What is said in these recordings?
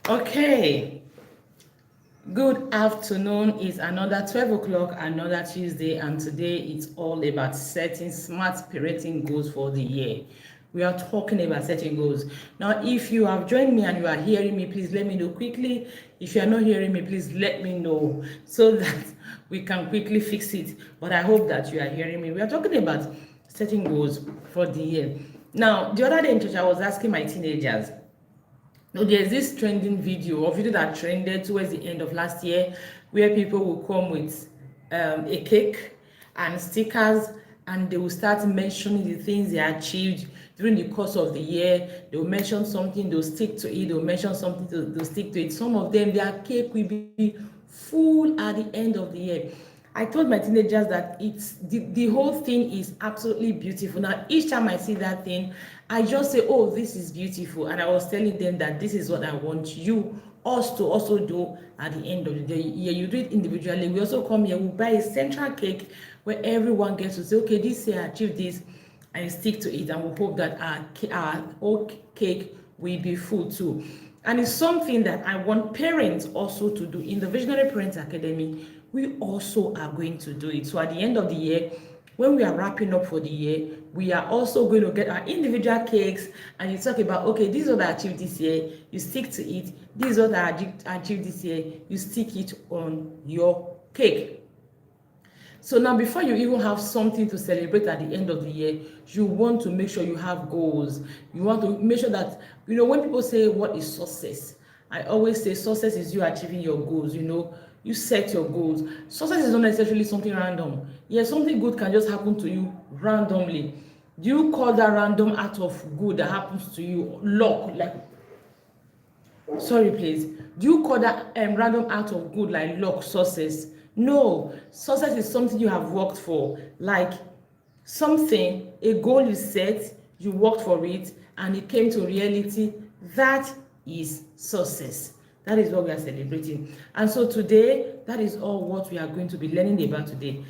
Okay, good afternoon. It's another 12 o'clock, another Tuesday, and today it's all about setting smart parenting goals for the year. We are talking about setting goals. Now, if you have joined me and you are hearing me, please let me know quickly. If you are not hearing me, please let me know so that we can quickly fix it. But I hope that you are hearing me. We are talking about setting goals for the year. Now, the other day in church, I was asking my teenagers, no, there's this trending video that trended towards the end of last year where people will come with a cake and stickers, and they will start mentioning the things they achieved during the course of the year. They will mention something, they'll stick to it, they'll mention something, they'll stick to it. Some of them, their cake will be full at the end of the year. I told my teenagers that the whole thing is absolutely beautiful. Now, each time I see that thing, I just say, oh, this is beautiful. And I was telling them that this is what I want us to also do at the end of the day. Yeah, you do it individually. We also come here, we buy a central cake where everyone gets to say, okay, this year I achieved this, and stick to it. And we hope that our whole cake will be full too. And it's something that I want parents also to do. In the Visionary Parents Academy, we also are going to do it. So at the end of the year, when we are wrapping up for the year, we are also going to get our individual cakes, and you talk about, okay, this is what I achieved this year, you stick to it. This is what I achieved this year, you stick it on your cake. So now, before you even have something to celebrate at the end of the year, you want to make sure you have goals. You want to make sure that, when people say, what is success? I always say success is you achieving your goals. You set your goals. Success is not necessarily something random. Yeah, something good can just happen to you randomly. Do you call that random act of good that happens to you luck? Sorry, please. Do you call that random act of good like luck success? No. Success is something you have worked for, like something, a goal you set, you worked for it, and it came to reality. That is success. That is what we are celebrating. And so today, that is all what we are going to be learning about today.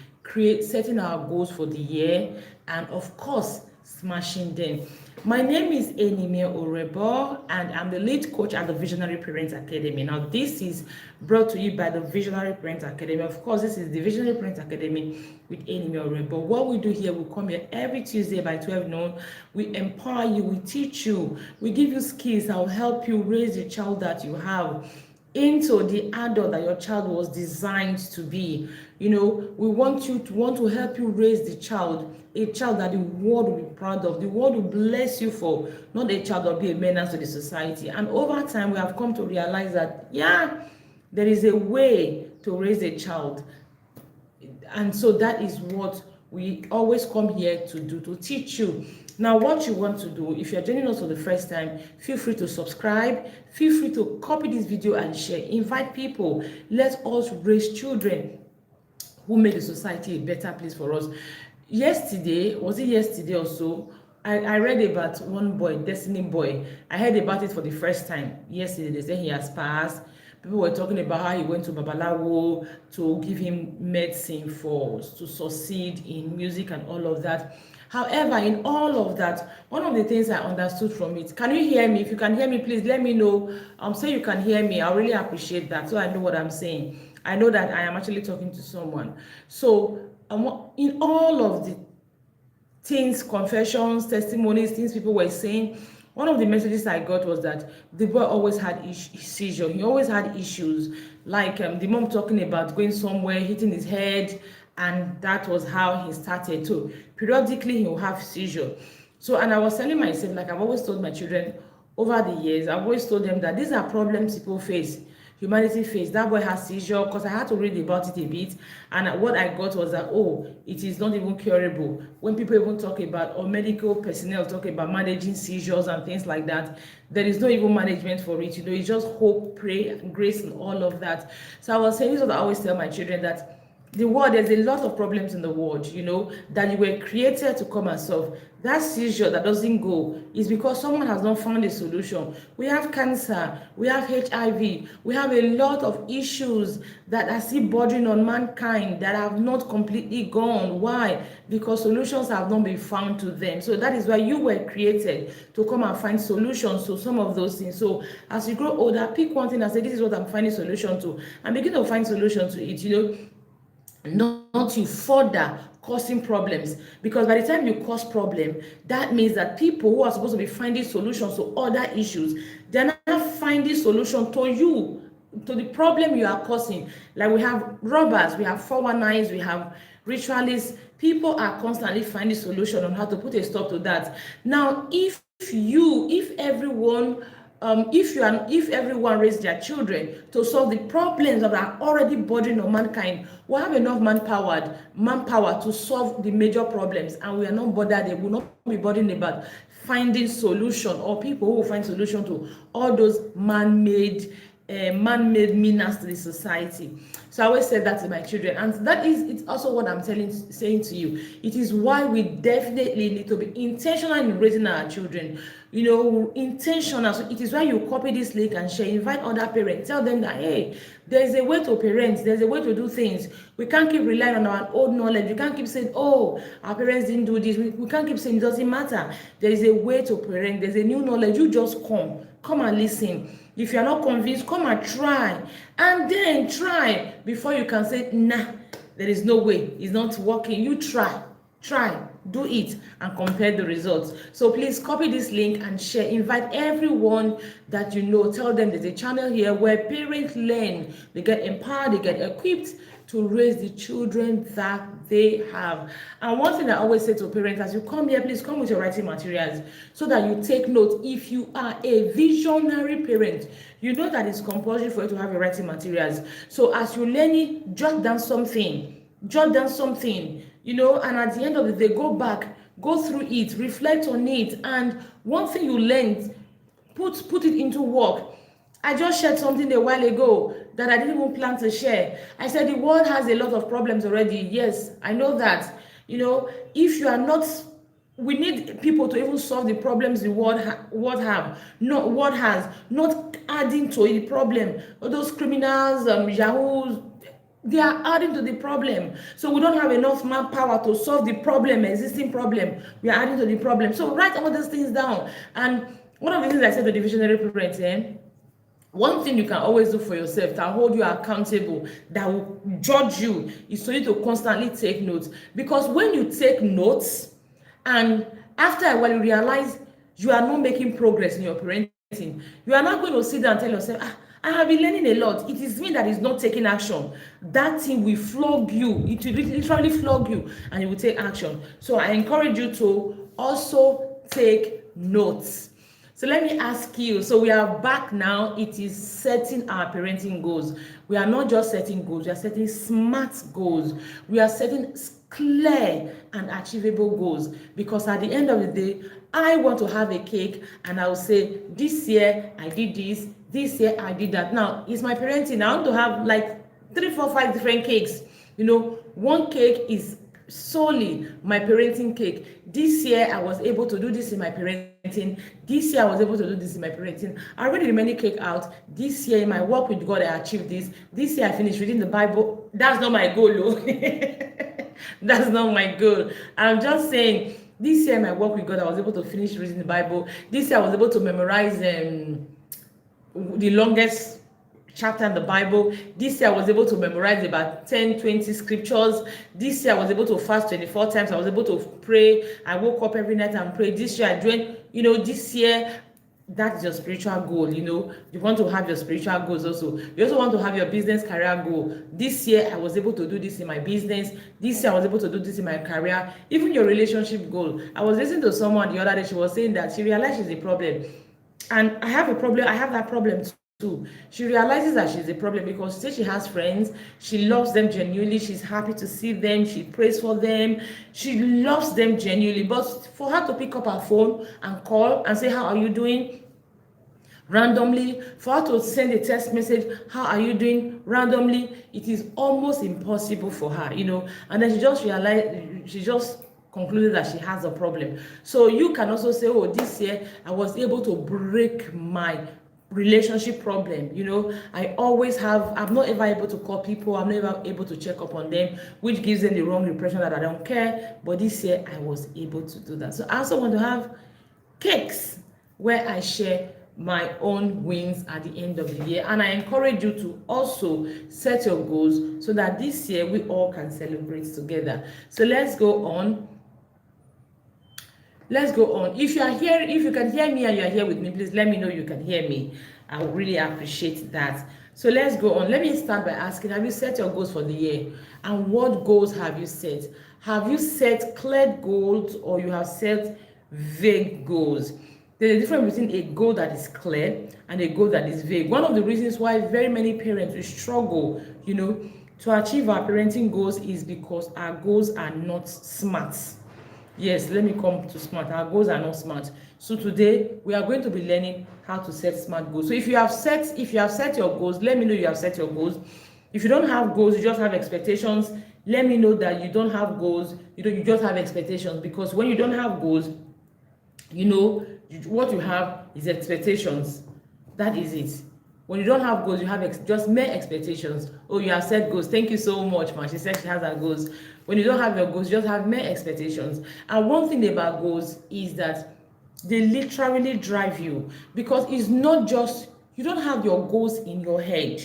Setting our goals for the year, and of course, smashing them. My name is Enime Orebo, and I'm the lead coach at the Visionary Parents Academy. Now, this is brought to you by the Visionary Parents Academy. Of course, this is the Visionary Parents Academy with Enime Orebo. What we do here, we come here every Tuesday by 12 noon. We empower you, we teach you, we give you skills that will help you raise the child that you have into the adult that your child was designed to be. We want to help you raise a child that the world will be proud of, the world will bless you for, not a child that will be a menace to the society. And over time, we have come to realize that, there is a way to raise a child. And so that is what we always come here to do, to teach you. Now, what you want to do, if you're joining us for the first time, feel free to subscribe, feel free to copy this video and share, invite people. Let us raise children who make the society a better place for us. Yesterday or so, I read about one boy, Destiny Boy. I heard about it for the first time yesterday. They said he has passed. People were talking about how he went to Babalawo to give him medicine to succeed in music and all of that. However, in all of that, one of the things I understood from it, can you hear me? If you can hear me, please let me know. Say you can hear me. I really appreciate that, so I know what I'm saying. I know that I am actually talking to someone. So in all of the things, confessions, testimonies, things people were saying, one of the messages I got was that the boy always had seizure. He always had issues, like the mom talking about going somewhere, hitting his head, and that was how he started. So periodically he will have seizure. So, and I was telling myself, like I've always told my children over the years, I've always told them that these are problems people face, humanity face. That boy has seizure, because I had to read about it a bit, and what I got was that, it is not even curable. When people even talk about, or medical personnel talk about managing seizures and things like that, there is no even management for it. It's just hope, pray, and grace, and all of that. So I was saying, this is what I always tell my children, that the world, there's a lot of problems in the world, that you were created to come and solve. That seizure that doesn't go is because someone has not found a solution. We have cancer, we have HIV, we have a lot of issues that are still bordering on mankind that have not completely gone. Why? Because solutions have not been found to them. So that is why you were created, to come and find solutions to some of those things. So as you grow older, pick one thing and say, this is what I'm finding solution to, and begin to find solution to it, not you further causing problems, because by the time you cause problem, that means that people who are supposed to be finding solutions to other issues, they're not finding solution to you, to the problem you are causing. Like we have robbers, we have 419s, we have ritualists. People are constantly finding solution on how to put a stop to that. Now, if everyone raised their children to solve the problems that are already bordering on mankind, we have enough manpower to solve the major problems, and we are not bothered. They will not be bothered about finding solution, or people who will find solution to all those man-made meanings to the society. So I always say that to my children, and it's also what I'm saying to you. It is why we definitely need to be intentional in raising our children. Intentional. So it is why you copy this link and share. Invite other parents. Tell them that, hey, there's a way to parent. There's a way to do things. We can't keep relying on our old knowledge. We can't keep saying, oh, our parents didn't do this. We can't keep saying it doesn't matter. There is a way to parent. There's a new knowledge. You just come and listen. If you're not convinced, come and try. And then try before you can say, nah, there is no way. It's not working. You try, do it, and compare the results. So please copy this link and share. Invite everyone that you know. Tell them there's a channel here where parents learn. They get empowered, they get equipped to raise the children that they have. And one thing I always say to parents, as you come here, please come with your writing materials so that you take note. If you are a visionary parent, you know that it's compulsory for you to have your writing materials. So as you learn it, jot down something, and at the end of the day, go back, go through it, reflect on it, and one thing you learned, put it into work. I just shared something a while ago that I didn't even plan to share. I said the world has a lot of problems already. Yes, I know that. If you are not, we need people to even solve the problems the world has, not adding to the problem. All those criminals, yahoos, they are adding to the problem. So we don't have enough manpower to solve the existing problem. We are adding to the problem. So write all those things down. And one of the things I said to the visionary parents, one thing you can always do for yourself that hold you accountable, that will judge you, is for you to constantly take notes. Because when you take notes, and after a while you realize you are not making progress in your parenting, you are not going to sit down and tell yourself, I have been learning a lot. It is me that is not taking action. That thing will flog you. It will literally flog you, and you will take action. So I encourage you to also take notes. So let me ask you, so we are back now. It is setting our parenting goals. We are not just setting goals, we are setting smart goals. We are setting clear and achievable goals, because at the end of the day, I want to have a cake and I will say, this year I did this year I did that. Now, it's my parenting. I want to have like 3, 4, 5 different cakes. One cake is solely my parenting cake. This year I was able to do this in my parenting. This year I was able to do this in my parenting. I already remaining cake out. This year in my work with God, I achieved this. This year I finished reading the Bible. That's not my goal, That's not my goal. I'm just saying, this year in my work with God, I was able to finish reading the Bible. This year I was able to memorize the longest chapter in the Bible. This year I was able to memorize about 10, 20 scriptures. This year I was able to fast 24 times. I was able to pray. I woke up every night and prayed. This year I joined, this year, that's your spiritual goal. You want to have your spiritual goals also. You also want to have your business career goal. This year I was able to do this in my business. This year I was able to do this in my career. Even your relationship goal. I was listening to someone the other day. She was saying that she realized she's a problem. And I have a problem. I have that problem too. She realizes that she's a problem because she says she has friends. She loves them genuinely. She's happy to see them. She prays for them. She loves them genuinely. But for her to pick up her phone and call and say, how are you doing? randomly, for her to send a text message, how are you doing, randomly, it is almost impossible for her, and then she just realized, she just concluded that she has a problem. So you can also say, oh, this year I was able to break my relationship problem. I always have, I'm not ever able to call people, I'm never able to check up on them, which gives them the wrong impression that I don't care. But this year I was able to do that. So I also want to have cakes where I share my own wins at the end of the year, and I encourage you to also set your goals so that this year we all can celebrate together. So let's go on. If you are here, if you can hear me and you are here with me, please let me know you can hear me. I would really appreciate that. So let's go on. Let me start by asking, have you set your goals for the year? And what goals have you set? Have you set clear goals, or you have set vague goals? There's a difference between a goal that is clear and a goal that is vague. One of the reasons why very many parents will struggle, to achieve our parenting goals is because our goals are not smart. Yes, let me come to smart. Our goals are not smart. So today we are going to be learning how to set smart goals. So if you have set your goals, let me know you have set your goals. If you don't have goals, you just have expectations, let me know that you don't have goals, you just have expectations. Because when you don't have goals, what you have is expectations. That is it. When you don't have goals, you have just mere expectations. Oh, you have set goals. Thank you so much, man. She said she has her goals. When you don't have your goals, you just have mere expectations. And one thing about goals is that they literally drive you, because it's not just, you don't have your goals in your head.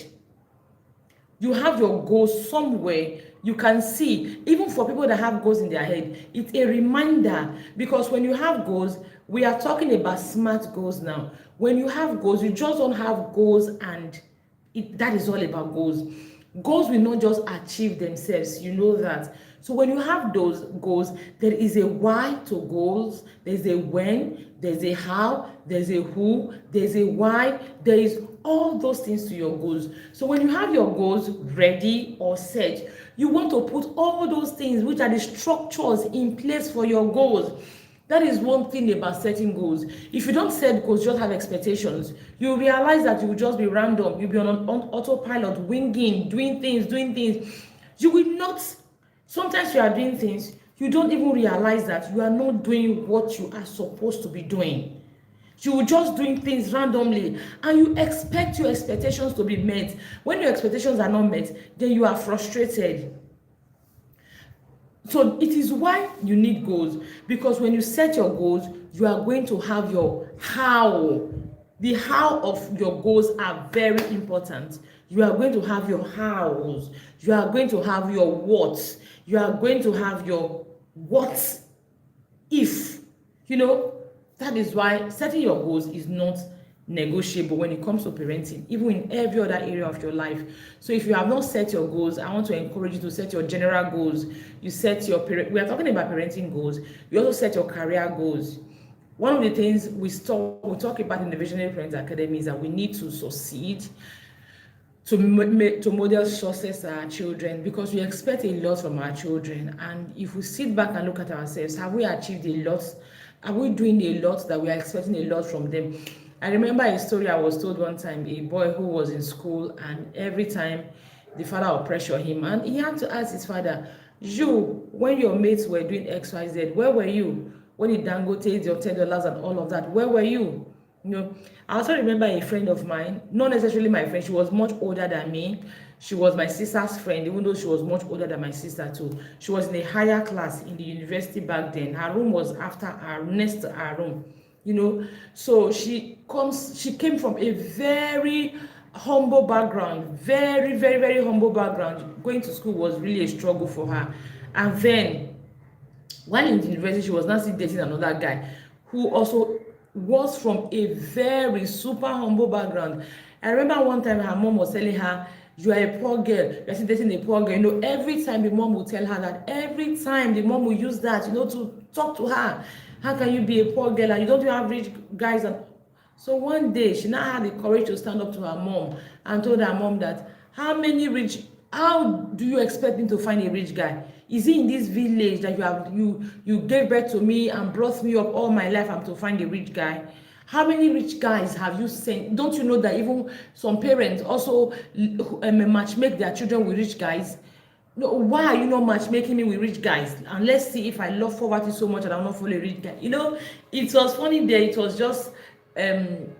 You have your goals somewhere you can see. Even for people that have goals in their head, it's a reminder, because when you have goals, we are talking about smart goals now. When you have goals, you just don't have goals and that is all about goals. Goals will not just achieve themselves, that. So when you have those goals, there is a why to goals, there's a when, there's a how, there's a who, there's a why, there is all those things to your goals. So when you have your goals ready or set, you want to put all those things, which are the structures, in place for your goals. That is one thing about setting goals. If you don't set goals, just have expectations, you realize that you will just be random. You'll be on autopilot, winging, doing things. You will not, sometimes you are doing things, you don't even realize that you are not doing what you are supposed to be doing. You will just doing things randomly, and you expect your expectations to be met. When your expectations are not met, then you are frustrated. So it is why you need goals, because when you set your goals, you are going to have your how. The how of your goals are very important. You are going to have your hows. You are going to have your what. You are going to have your what if. That is why setting your goals is not negotiable when it comes to parenting, even in every other area of your life. So if you have not set your goals, I want to encourage you to set your general goals. You set your we are talking about parenting goals. You also set your career goals. One of the things we talk about in the Visionary Parents Academy is that we need to succeed to model success to our children, because we expect a lot from our children. And if we sit back and look at ourselves, have we achieved a lot? Are we doing a lot that we are expecting a lot from them? I remember a story I was told one time, a boy who was in school, and every time the father would pressure him, and he had to ask his father, when your mates were doing XYZ, where were you? When the Dangote, your $10 and all of that, where were you? I also remember a friend of mine, not necessarily my friend, she was much older than me. She was my sister's friend, even though she was much older than my sister too. She was in a higher class in the university back then. Her room was next to our room. So she came from a very humble background, very, very, very humble background. Going to school was really a struggle for her. And then while in the university, she was now still dating another guy who also was from a very super humble background. I remember one time her mom was telling her, you are a poor girl, you're still dating a poor girl. Every time the mom will tell her that, every time the mom will use that, to talk to her. How can you be a poor girl and you don't even have rich guys? And so one day she now had the courage to stand up to her mom and told her mom that, how do you expect me to find a rich guy? Is he in this village that you gave birth to me and brought me up all my life, I'm to find a rich guy? How many rich guys have you seen? Don't you know that even some parents also matchmake their children with rich guys? No, why are you not matchmaking me with rich guys? And let's see if I love poverty so much and I'm not follow a rich guy. You know, it was funny there. It was just it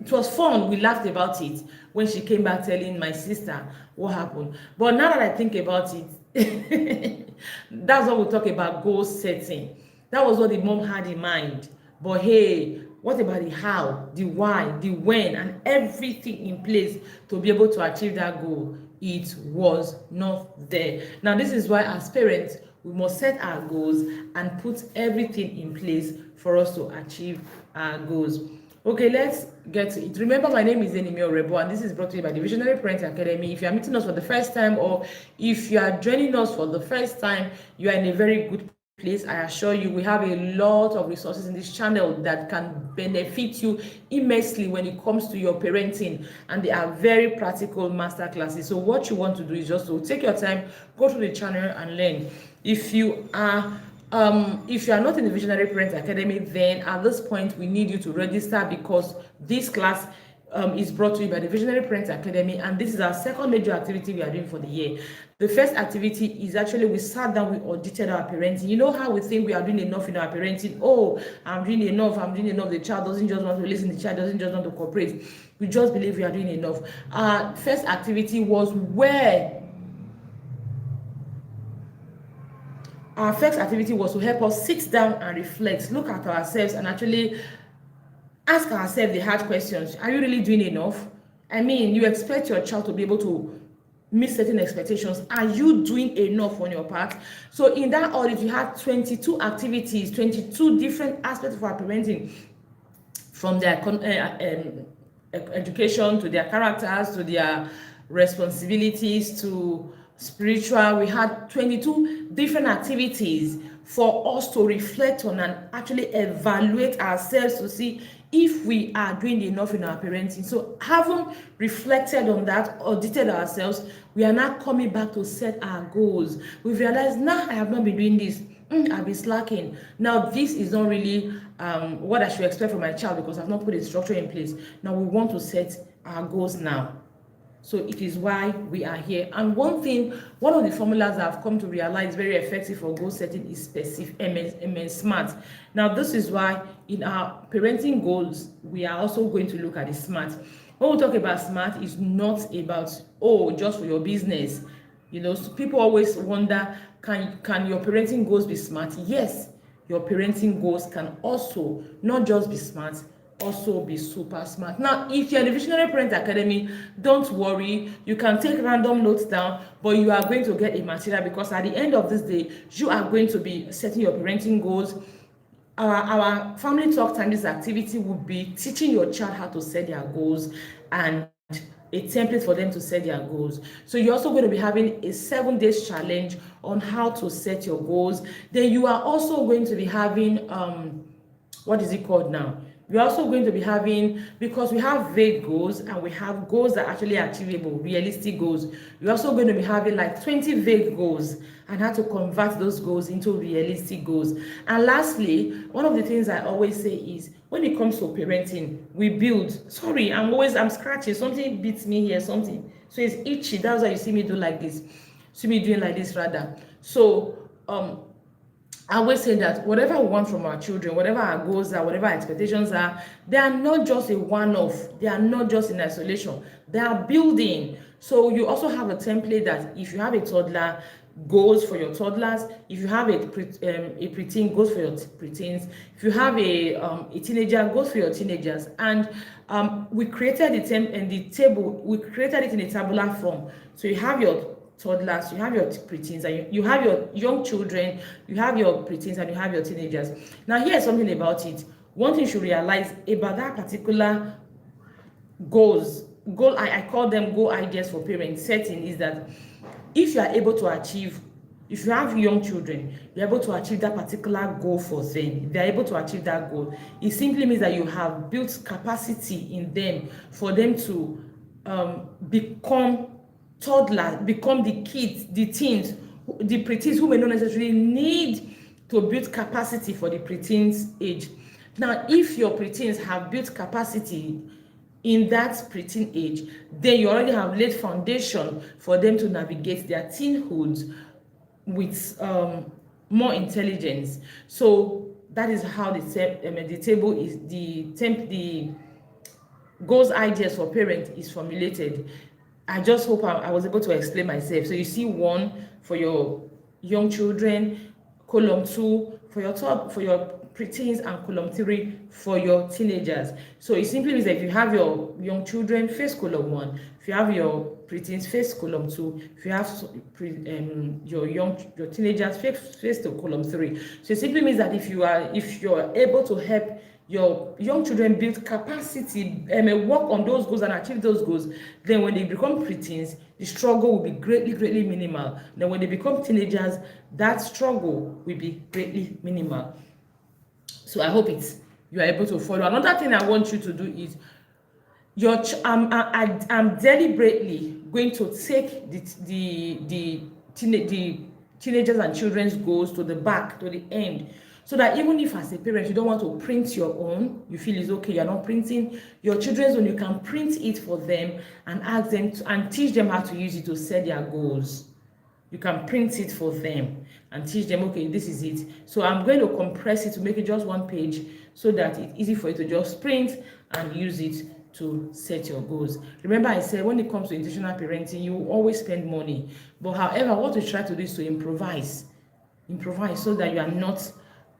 was fun. We laughed about it when she came back telling my sister what happened. But now that I think about it, that's what we talk about, goal setting. That was what the mom had in mind. But hey, what about the how, the why, the when, and everything in place to be able to achieve that goal? It was not there. Now, this is why as parents, we must set our goals and put everything in place for us to achieve our goals. Okay, let's get to it. Remember, my name is Enimi Orebo, and this is brought to you by the Visionary Parent Academy. If you are meeting us for the first time, or if you are joining us for the first time, you are in a very good place. I assure you, we have a lot of resources in this channel that can benefit you immensely when it comes to your parenting, and they are very practical master classes. So what you want to do is just to take your time, go through the channel and learn. If you are not in the Visionary Parent Academy, then at this point we need you to register, because this class is brought to you by the Visionary Parent Academy, and this is our second major activity we are doing for the year. The first activity is actually we sat down, we audited our parenting. You know how we think we are doing enough in our parenting? Oh, I'm doing enough, the child doesn't just want to listen, the child doesn't just want to cooperate. We just believe we are doing enough. Our first activity was to help us sit down and reflect, look at ourselves, and actually ask ourselves the hard questions. Are you really doing enough? I mean, you expect your child to be able to meet certain expectations. Are you doing enough on your part? So in that audit, you had 22 activities, 22 different aspects of our parenting, from their education to their characters to their responsibilities to spiritual. We had 22 different activities for us to reflect on and actually evaluate ourselves to see if we are doing enough in our parenting. So having reflected on that, audited ourselves, we are now coming back to set our goals. We've realized, now I have not been doing this. I've been slacking. Now this is not really what I should expect from my child, because I've not put a structure in place. Now we want to set our goals now. So it is why we are here. And one of the formulas that I've come to realize very effective for goal setting is specific SMART. Now this is why in our parenting goals, we are also going to look at the SMART. When we talk about SMART, it's not about, oh, just for your business. You know, so people always wonder, can your parenting goals be SMART? Yes, your parenting goals can also not just be SMART, also be super smart. Now, if you're in the Visionary Parent Academy, don't worry, you can take random notes down, but you are going to get a material, because at the end of this day, you are going to be setting your parenting goals. Our family talk time, this activity would be teaching your child how to set their goals and a template for them to set their goals. So you're also going to be having a 7-day challenge on how to set your goals. Then you are also going to be having what is it called now? We're also going to be having, because we have vague goals and we have goals that are actually achievable, realistic goals. We're also going to be having like 20 vague goals and how to convert those goals into realistic goals. And lastly, one of the things I always say is, when it comes to parenting, we build. Sorry, I'm scratching. Something beats me here, something. So it's itchy. That's why you see me do like this. See me doing like this rather. So I always say that whatever we want from our children, whatever our goals are, whatever our expectations are, they are not just a one-off. They are not just in isolation. They are building. So you also have a template that if you have a toddler, goals for your toddlers. If you have a preteen, goals for your preteens. If you have a teenager, goals for your teenagers. And we created the table. We created it in a tabular form. So you have your toddlers, you have your preteens, and you have your young children, you have your preteens, and you have your teenagers. Now here's something about it. One thing you should realize about that particular I call them goal ideas for parents setting, is that if you are able to achieve, if you have young children, you're able to achieve that particular goal for them, they're able to achieve that goal, it simply means that you have built capacity in them for them to become toddlers, become the kids, the teens, the preteens who may not necessarily need to build capacity for the preteens age. Now, if your preteens have built capacity in that preteen age, then you already have laid foundation for them to navigate their teenhood with more intelligence. So that is how the table is the goals ideas for parents is formulated. I just hope I was able to explain myself. So you see, 1 for your young children, column 2 for your preteens, and column 3 for your teenagers. So it simply means that if you have your young children, face column 1. If you have your preteens, face column 2. If you have your teenagers, face to column 3. So it simply means that if you're able to help your young children build capacity and work on those goals and achieve those goals, then when they become preteens, the struggle will be greatly minimal. Then when they become teenagers, that struggle will be greatly minimal. So I hope you are able to follow. Another thing I want you to do is I'm deliberately going to take the teenagers and children's goals to the back, to the end, so that even if as a parent you don't want to print your own, you feel it's okay, you're not printing your children's own, you can print it for them and ask them and teach them how to use it to set their goals. You can print it for them and teach them, okay, this is it. So I'm going to compress it to make it just 1 page so that it's easy for you to just print and use it to set your goals. Remember, I said when it comes to intentional parenting, you always spend money. But however, what we try to do is to improvise so that you are not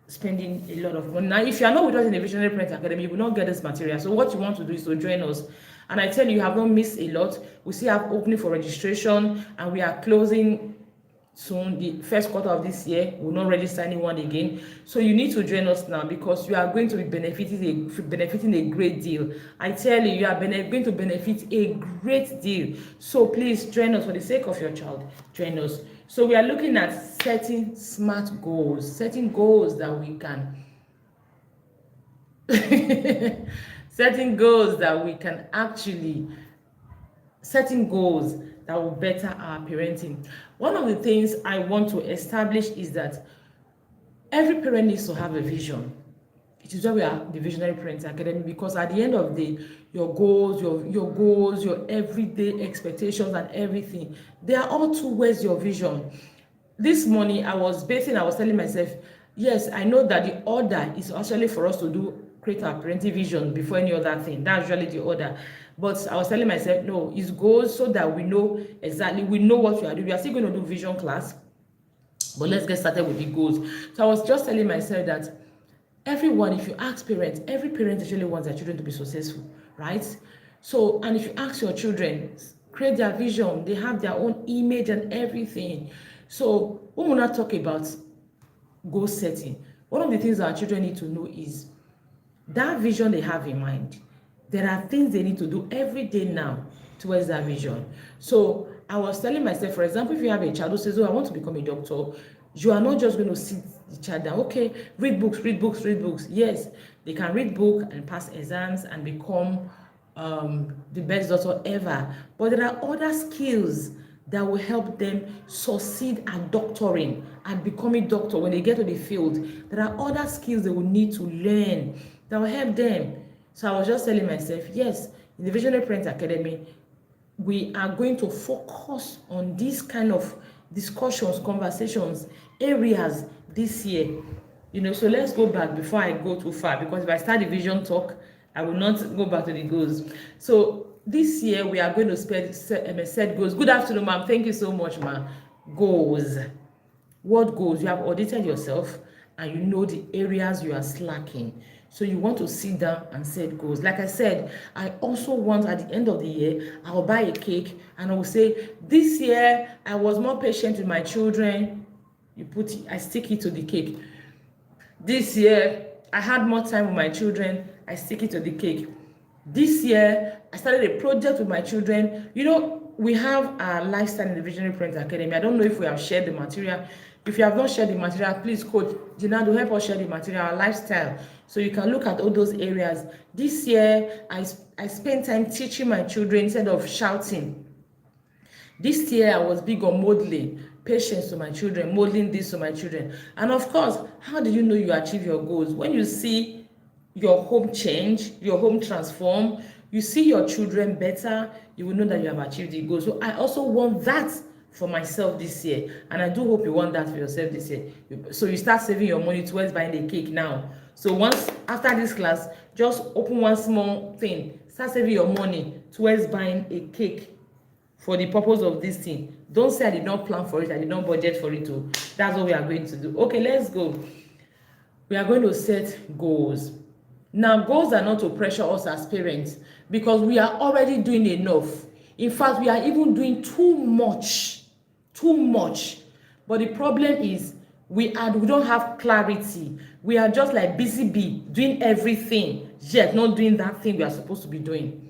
spending a lot of money. Now, if you are not with us in the Visionary Parent Academy, you will not get this material. So what you want to do is to join us. And I tell you, you have not missed a lot. We still have opening for registration, and we are closing soon. The first quarter of this year, we'll not register anyone again. So you need to join us now, because you are going to be benefiting a great deal. I tell you, you are going to benefit a great deal. So please join us for the sake of your child. Join us. So we are looking at setting smart goals, setting goals that we can setting goals that will better our parenting. One of the things I want to establish is that every parent needs to have a vision. It is why we are the Visionary Parent Academy, because at the end of the day, your goals, your everyday expectations and everything, they are all towards your vision. This morning, I was telling myself, yes, I know that the order is actually for us to create our parenting vision before any other thing. That's usually the order. But I was telling myself, no, it's goals so that we know what we are doing. We are still going to do vision class, but let's get started with the goals. So I was just telling myself that everyone, if you ask parents, every parent actually wants their children to be successful, right? So, and if you ask your children, create their vision, they have their own image and everything. So when we not talk about goal setting, one of the things our children need to know is that vision they have in mind. There are things they need to do every day now towards that vision. So I was telling myself, for example, if you have a child who says, oh, I want to become a doctor, you are not just going to sit the child down, okay, read books. Yes, they can read books and pass exams and become the best doctor ever. But there are other skills that will help them succeed at doctoring and becoming doctor when they get to the field. There are other skills they will need to learn that will help them. So I was just telling myself, yes, in the Visionary Parent Academy, we are going to focus on this kind of discussions, conversations, areas this year. So let's go back before I go too far, because if I start the vision talk, I will not go back to the goals. So this year we are going to set goals. Good afternoon, ma'am. Thank you so much, ma'am. Goals. What goals? You have audited yourself and you know the areas you are slacking. So you want to sit down and set goals. Like I said, I also want at the end of the year, I'll buy a cake and I will say, this year I was more patient with my children. I stick it to the cake. This year I had more time with my children. I stick it to the cake. This year I started a project with my children. We have our lifestyle in the Visionary Parent Academy. I don't know if we have shared the material. If you have not shared the material, please, Coach Jinado, help us share the material, our lifestyle, so you can look at all those areas. This year, I spent time teaching my children instead of shouting. This year, I was big on modeling patience to my children, modeling this to my children. And of course, how do you know you achieve your goals? When you see your home change, your home transform, you see your children better, you will know that you have achieved the goal. So I also want that for myself this year, and I do hope you want that for yourself this year. So you start saving your money towards buying the cake now. So once after this class, just open one small thing, start saving your money towards buying a cake for the purpose of this thing. Don't say I did not plan for it, I did not budget for it too. That's what we are going to do. Okay, let's go. We are going to set goals. Now, goals are not to pressure us as parents, because we are already doing enough. In fact, we are even doing too much. But the problem is we don't have clarity. We are just like busy bee doing everything, yet not doing that thing we are supposed to be doing.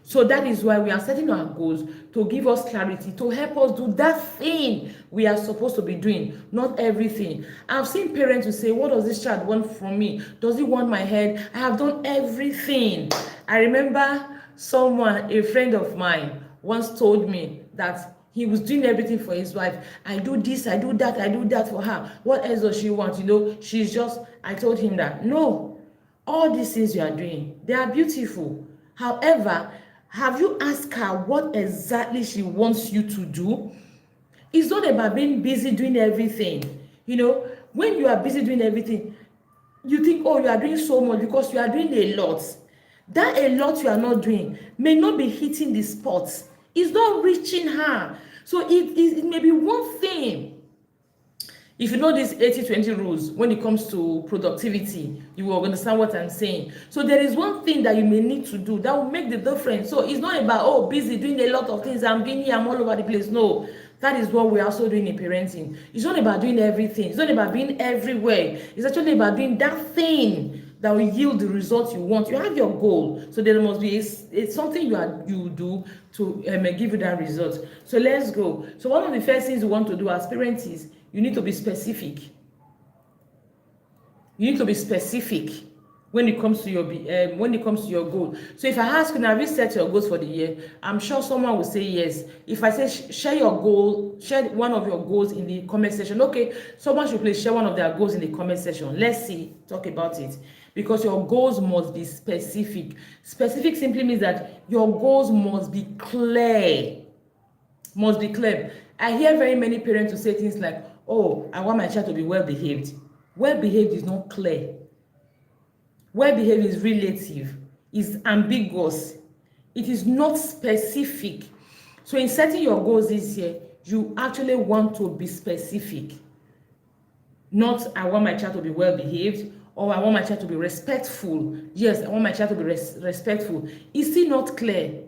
So that is why we are setting our goals, to give us clarity, to help us do that thing we are supposed to be doing, not everything. I've seen parents who say, what does this child want from me? Does he want my head? I have done everything. I remember someone, a friend of mine, once told me that he was doing everything for his wife. I do this, I do that for her. What else does she want? I told him that, no, all these things you are doing, they are beautiful. However, have you asked her what exactly she wants you to do? It's not about being busy doing everything. When you are busy doing everything, you think, oh, you are doing so much because you are doing a lot. That a lot you are not doing may not be hitting the spot. It's not reaching her. So it may be one thing. If you know these 80-20 rules when it comes to productivity, you will understand what I'm saying. So there is one thing that you may need to do that will make the difference. So it's not about, oh, busy doing a lot of things, I'm being here, I'm all over the place. No, that is what we're also doing in parenting. It's not about doing everything. It's not about being everywhere. It's actually about doing that thing that will yield the results you want. You have your goal, so there must be it's something you do to give you that result. So let's go. So one of the first things you want to do as parents is you need to be specific. You need to be specific when it comes to your goal. So if I ask you now, have you set your goals for the year? I'm sure someone will say yes. If I say share your goal, share one of your goals in the comment section. Okay, someone should please share one of their goals in the comment section. Let's see, talk about it. Because your goals must be specific. Specific simply means that your goals must be clear. Must be clear. I hear very many parents who say things like, oh, I want my child to be well behaved. Well behaved is not clear. Well behaved is relative, is ambiguous. It is not specific. So in setting your goals this year, you actually want to be specific. Not, I want my child to be well behaved, or I want my child to be respectful. Yes, I want my child to be respectful. It's still not clear.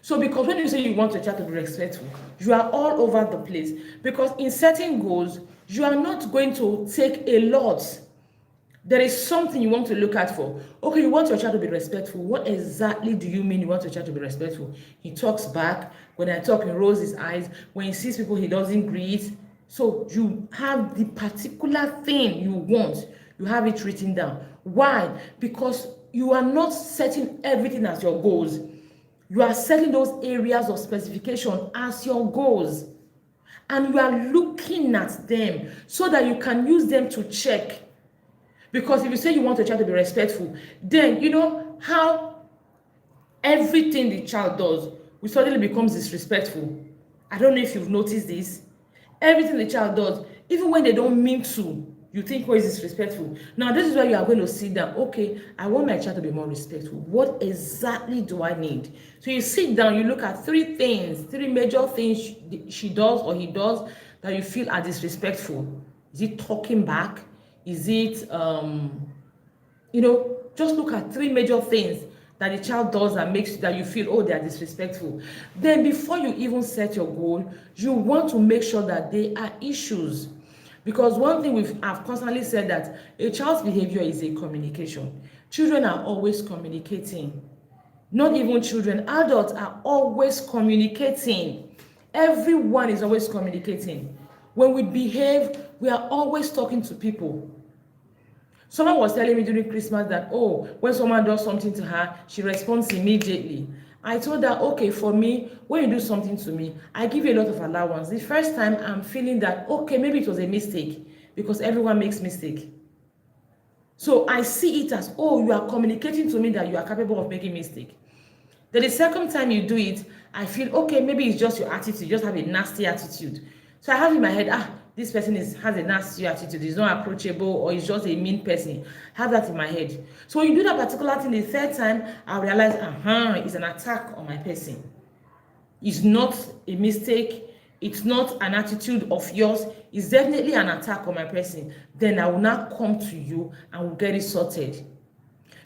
So because when you say you want your child to be respectful, you are all over the place. Because in setting goals, you are not going to take a lot. There is something you want to look at for. Okay, you want your child to be respectful. What exactly do you mean you want your child to be respectful? He talks back. When I talk, he rolls his eyes. When he sees people, he doesn't greet. So you have the particular thing you want. You have it written down. Why? Because you are not setting everything as your goals. You are setting those areas of specification as your goals. And you are looking at them so that you can use them to check. Because if you say you want a child to be respectful, then you know how everything the child does will suddenly becomes disrespectful. I don't know if you've noticed this. Everything the child does, even when they don't mean to, you think, oh, is disrespectful. Now, this is where you are going to sit down. Okay, I want my child to be more respectful. What exactly do I need? So you sit down, you look at three major things she does or he does that you feel are disrespectful. Is it talking back? Is it, just look at three major things that the child does that makes that you feel, oh, they are disrespectful. Then before you even set your goal, you want to make sure that they are issues. Because one thing I've constantly said that a child's behavior is a communication. Children are always communicating. Not even children, adults are always communicating. Everyone is always communicating. When we behave, we are always talking to people. Someone was telling me during Christmas that, oh, when someone does something to her, she responds immediately. I told her, okay, for me, when you do something to me, I give you a lot of allowance. The first time I'm feeling that, okay, maybe it was a mistake, because everyone makes mistake. So I see it as, oh, you are communicating to me that you are capable of making mistake. Then the second time you do it, I feel, okay, maybe it's just your attitude, you just have a nasty attitude. So I have in my head, this person has a nasty attitude, he's not approachable, or he's just a mean person. I have that in my head. So when you do that particular thing the third time, I realize, it's an attack on my person. It's not a mistake. It's not an attitude of yours. It's definitely an attack on my person. Then I will now come to you and we'll get it sorted.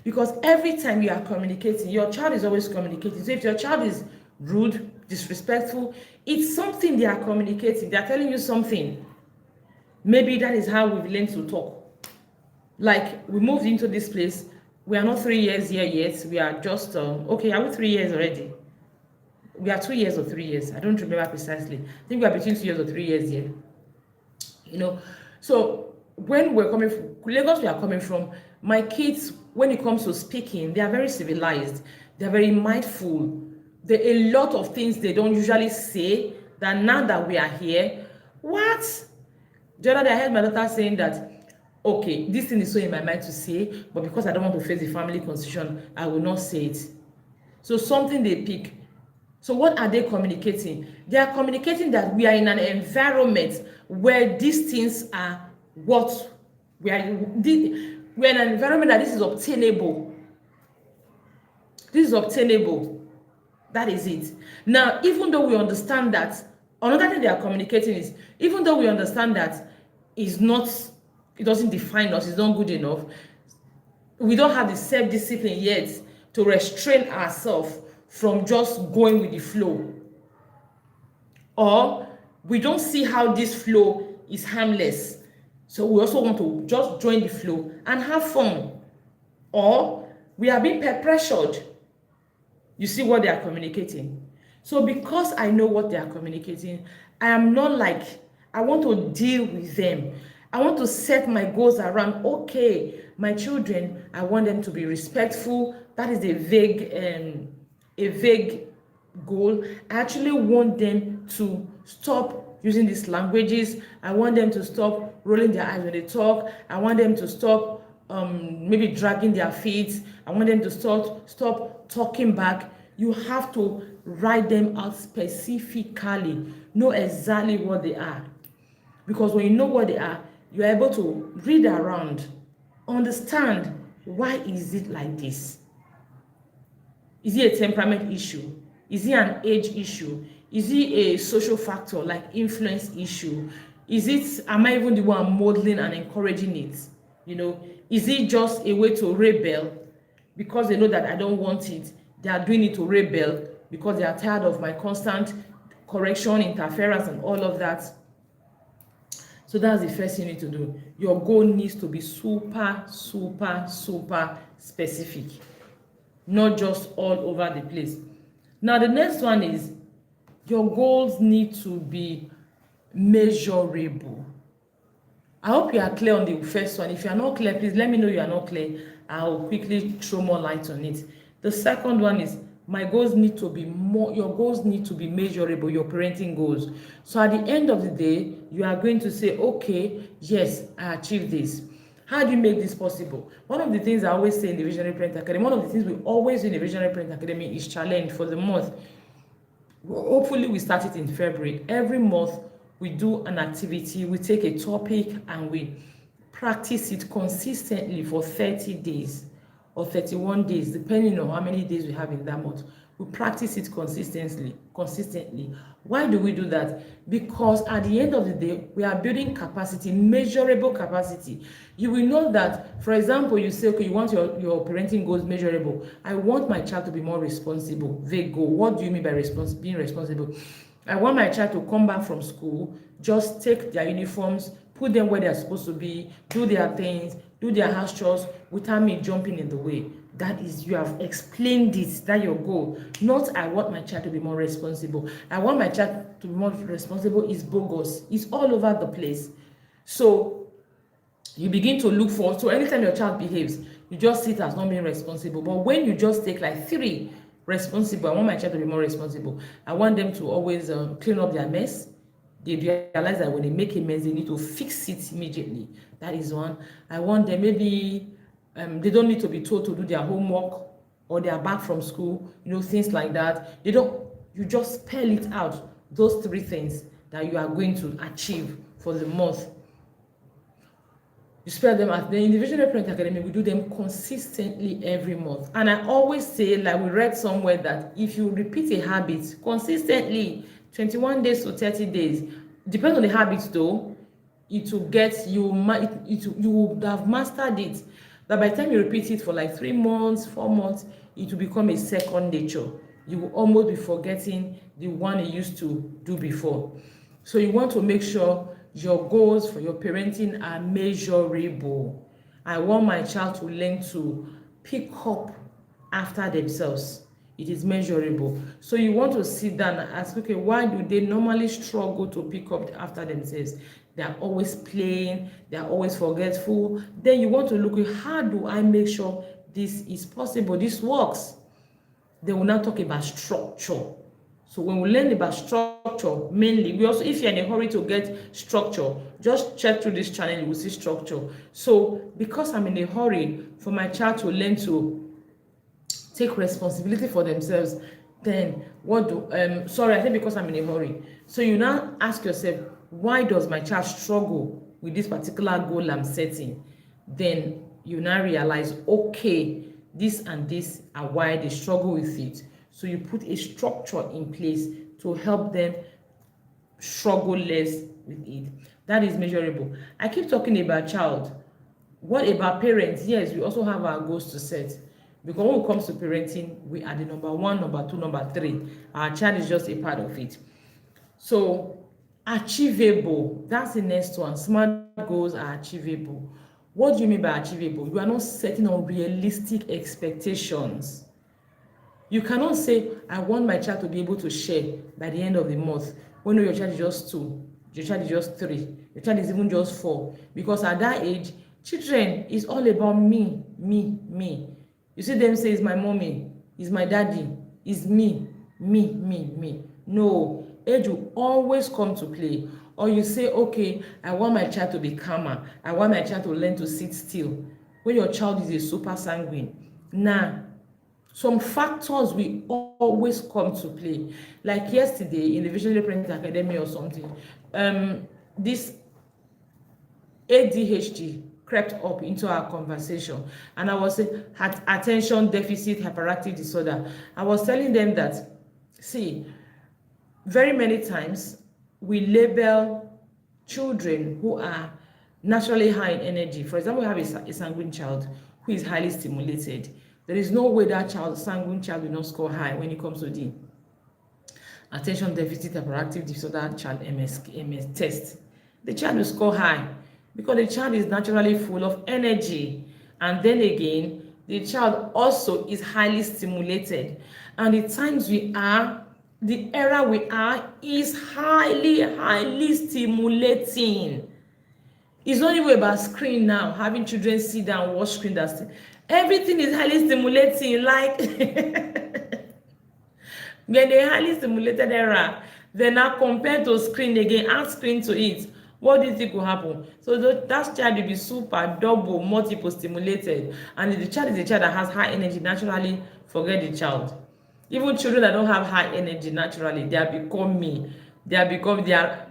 Because every time you are communicating, your child is always communicating. So if your child is rude, disrespectful, it's something they are communicating. They are telling you something. Maybe that is how we've learned to talk. Like, we moved into this place. We are not 3 years here yet. We are just, okay, are we 3 years already? We are 2 years or 3 years. I don't remember precisely. I think we are between 2 years or 3 years here. You know, so when we're coming from Lagos, we are coming from, my kids, when it comes to speaking, they are very civilized. They're very mindful. There are a lot of things they don't usually say that now that we are here, what? The other day I heard my daughter saying that, okay, this thing is so in my mind to say, but because I don't want to face the family constitution, I will not say it. So something they pick. So what are they communicating? They are communicating that we are in an environment where these things are what we're in an environment that this is obtainable. This is obtainable. That is it. Now, even though we understand that, another thing they are communicating is, even though we understand that is not, it doesn't define us, it's not good enough, we don't have the self-discipline yet to restrain ourselves from just going with the flow, or we don't see how this flow is harmless, so we also want to just join the flow and have fun, or we are being pressured. You see what they are communicating. So because I know what they are communicating, I am not like, I want to deal with them. I want to set my goals around, okay, my children, I want them to be respectful. That is a vague goal. I actually want them to stop using these languages. I want them to stop rolling their eyes when they talk. I want them to stop maybe dragging their feet. I want them to stop talking back. You have to write them out specifically, know exactly what they are. Because when you know what they are, you're able to read around, understand, why is it like this? Is it a temperament issue? Is it an age issue? Is it a social factor like influence issue? Is it, am I even the one modeling and encouraging it? You know, is it just a way to rebel because they know that I don't want it? They are doing it to rebel because they are tired of my constant correction, interference, and all of that. So that's the first thing you need to do. Your goal needs to be super, super, super specific, not just all over the place. Now, the next one is your goals need to be measurable. I hope you are clear on the first one. If you are not clear, please let me know you are not clear. I'll quickly throw more light on it. The second one is, my goals need to be more, your goals need to be measurable, your parenting goals. So at the end of the day, you are going to say, okay, yes, I achieved this. How do you make this possible? One of the things I always say in the Visionary Parent Academy, one of the things we always do in the Visionary Parent Academy is challenge for the month. Hopefully we start it in February. Every month we do an activity, we take a topic and we practice it consistently for 30 days or 31 days, depending on how many days we have in that month. We practice it consistently. Why do we do that? Because at the end of the day, we are building capacity, measurable capacity. You will know that, for example, you say, okay, you want your parenting goals measurable. I want my child to be more responsible. Vague goal. What do you mean by being responsible? I want my child to come back from school, just take their uniforms, put them where they're supposed to be, do their things, do their house chores without me jumping in the way. That is, you have explained it, that your goal. Not, I want my child to be more responsible. I want my child to be more responsible is bogus. It's all over the place. So you begin to look for, so anytime your child behaves, you just see it as not being responsible. But when you just take like 3 responsible, I want my child to be more responsible. I want them to always clean up their mess. They realize that when they make a mess, they need to fix it immediately. That is one. I want them maybe They don't need to be told to do their homework or they are back from school, things like that. You just spell it out, those 3 things that you are going to achieve for the month. You spell them out. The Individual Parent Academy, we do them consistently every month. And I always say, like we read somewhere, that if you repeat a habit consistently, 21 days to 30 days, depends on the habit though, it will get you would have mastered it. That by the time you repeat it for like 3 months, 4 months, it will become a second nature. You will almost be forgetting the one you used to do before. So you want to make sure your goals for your parenting are measurable. I want my child to learn to pick up after themselves. It is measurable. So you want to sit down and ask, okay, why do they normally struggle to pick up after themselves? They are always playing, they are always forgetful. Then you want to look at, how do I make sure this is possible, this works? They will now talk about structure. So when we learn about structure, mainly, we also, if you're in a hurry to get structure, just check through this channel, you will see structure. So because I'm in a hurry for my child to learn to take responsibility for themselves, then I think because I'm in a hurry. So you now ask yourself, why does my child struggle with this particular goal I'm setting? Then you now realize, okay, this and this are why they struggle with it. So you put a structure in place to help them struggle less with it. That is measurable. I keep talking about child. What about parents? Yes, we also have our goals to set. Because when it comes to parenting, we are the number 1, number 2, number 3. Our child is just a part of it. So achievable, that's the next one. Smart goals are achievable. What do you mean by achievable? You are not setting unrealistic expectations. You cannot say, I want my child to be able to share by the end of the month, when your child is just 2, your child is just 3, your child is even just 4. Because at that age, children is all about me, me, me. You see them say, it's my mommy, it's my daddy, it's me, me, me, me. No, age will always come to play. Or you say, okay, I want my child to be calmer, I want my child to learn to sit still. When your child is a super sanguine, some factors will always come to play. Like yesterday in the Visionary Parent Academy or something, this ADHD crept up into our conversation, and I was saying attention deficit hyperactive disorder. I was telling them that, see, very many times we label children who are naturally high in energy. For example, we have a sanguine child who is highly stimulated. There is no way that sanguine child will not score high when it comes to the attention deficit hyperactive disorder child MS test. The child will score high because the child is naturally full of energy, and then again the child also is highly stimulated, and the era we are is highly stimulating. It's not even about screen now, having children sit down and watch screen. Everything is highly stimulating. Like when they highly stimulated era, they now compared to screen again, add screen to it. What do you think will happen? So that child will be super, double, multiple stimulated. And if the child is a child that has high energy, naturally, forget the child. Even children that don't have high energy naturally, they are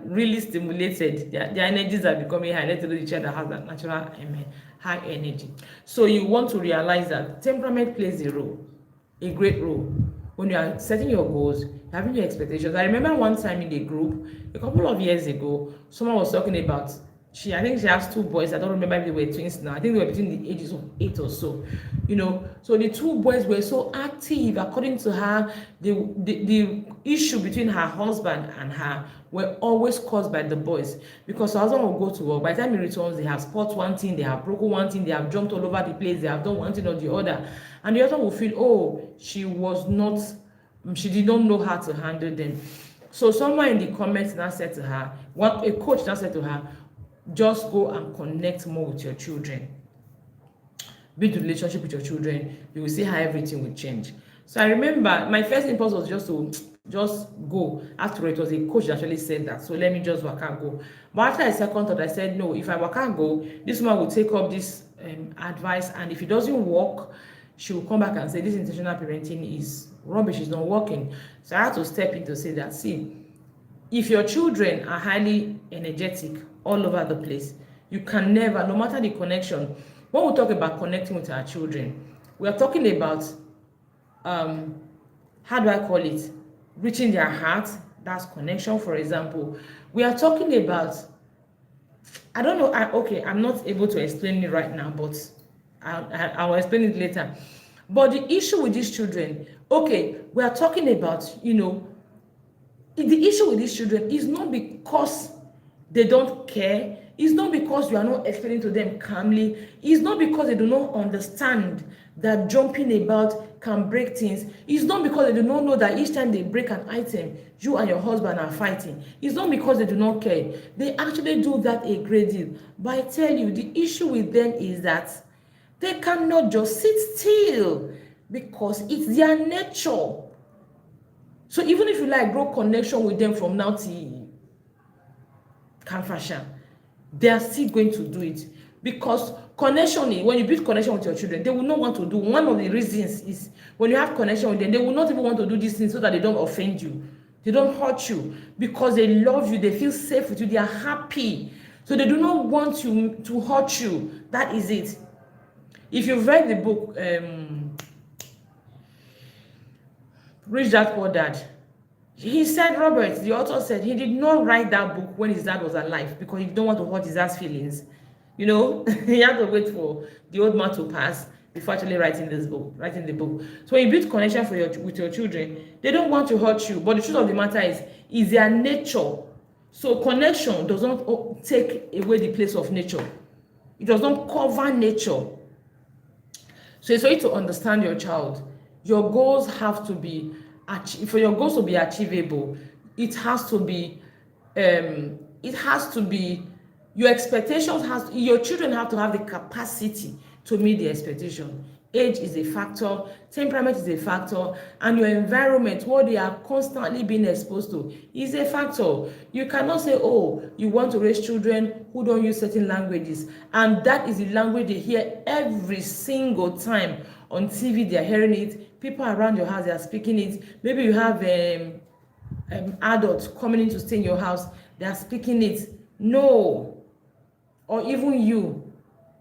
really stimulated. Their energies are becoming high. Let's say the child that has that natural high energy. So you want to realize that temperament plays a great role. When you are setting your goals, having your expectations. I remember one time in the group, a couple of years ago, someone was talking about, I think she has 2 boys. I don't remember if they were twins now. I think they were between the ages of 8 or so. So the 2 boys were so active. According to her, the issue between her husband and her were always caused by the boys, because her husband will go to work. By the time he returns, they have spoiled one thing, they have broken one thing, they have jumped all over the place, they have done one thing or the other, and the other will feel, oh, she did not know how to handle them. So someone in the comments now said to her, a coach now said to her, just go and connect more with your children, build a relationship with your children. You will see how everything will change. So I remember my first impulse was just go. After it was a coach that actually said that, so let me just work and go. But after a second thought, I said, no, if I work and go, this woman will take up this advice, and if it doesn't work, she will come back and say this intentional parenting is rubbish, it's not working. So I had to step in to say that, see, if your children are highly energetic all over the place, you can never, no matter the connection, when we talk about connecting with our children, we are talking about how do I call it, reaching their heart. That's connection. For example, we are talking about, I don't know, okay, I'm not able to explain it right now, but I'll explain it later. But the issue with these children, okay, we are talking about, the issue with these children is not because they don't care. It's not because you are not explaining to them calmly. It's not because they do not understand that jumping about can break things. It's not because they do not know that each time they break an item, you and your husband are fighting. It's not because they do not care. They actually do that a great deal. But I tell you, the issue with them is that they cannot just sit still because it's their nature. So even if you like grow connection with them from now till Kanfasha, they are still going to do it, because connection, when you build connection with your children, they will not want to do. One of the reasons is when you have connection with them, they will not even want to do these things so that they don't offend you, they don't hurt you, because they love you, they feel safe with you, they are happy, so they do not want you to hurt you. That is it. If you've read the book Rich Dad Poor Dad, he said, Robert, the author said, he did not write that book when his dad was alive because he didn't want to hurt his dad's feelings. He had to wait for the old man to pass before actually writing the book. So when you build connection with your children, they don't want to hurt you. But the truth of the matter is their nature. So connection does not take away the place of nature. It does not cover nature. So it's for you to understand your child. Your goals have to be, for your goals to be achievable, your expectations your children have to have the capacity to meet the expectation. Age is a factor, temperament is a factor, and your environment, what they are constantly being exposed to, is a factor. You cannot say, oh, you want to raise children who don't use certain languages, and that is the language they hear every single time on TV. They are hearing it. People around your house, they are speaking it. Maybe you have adults coming in to stay in your house, they are speaking it. No. Or even you,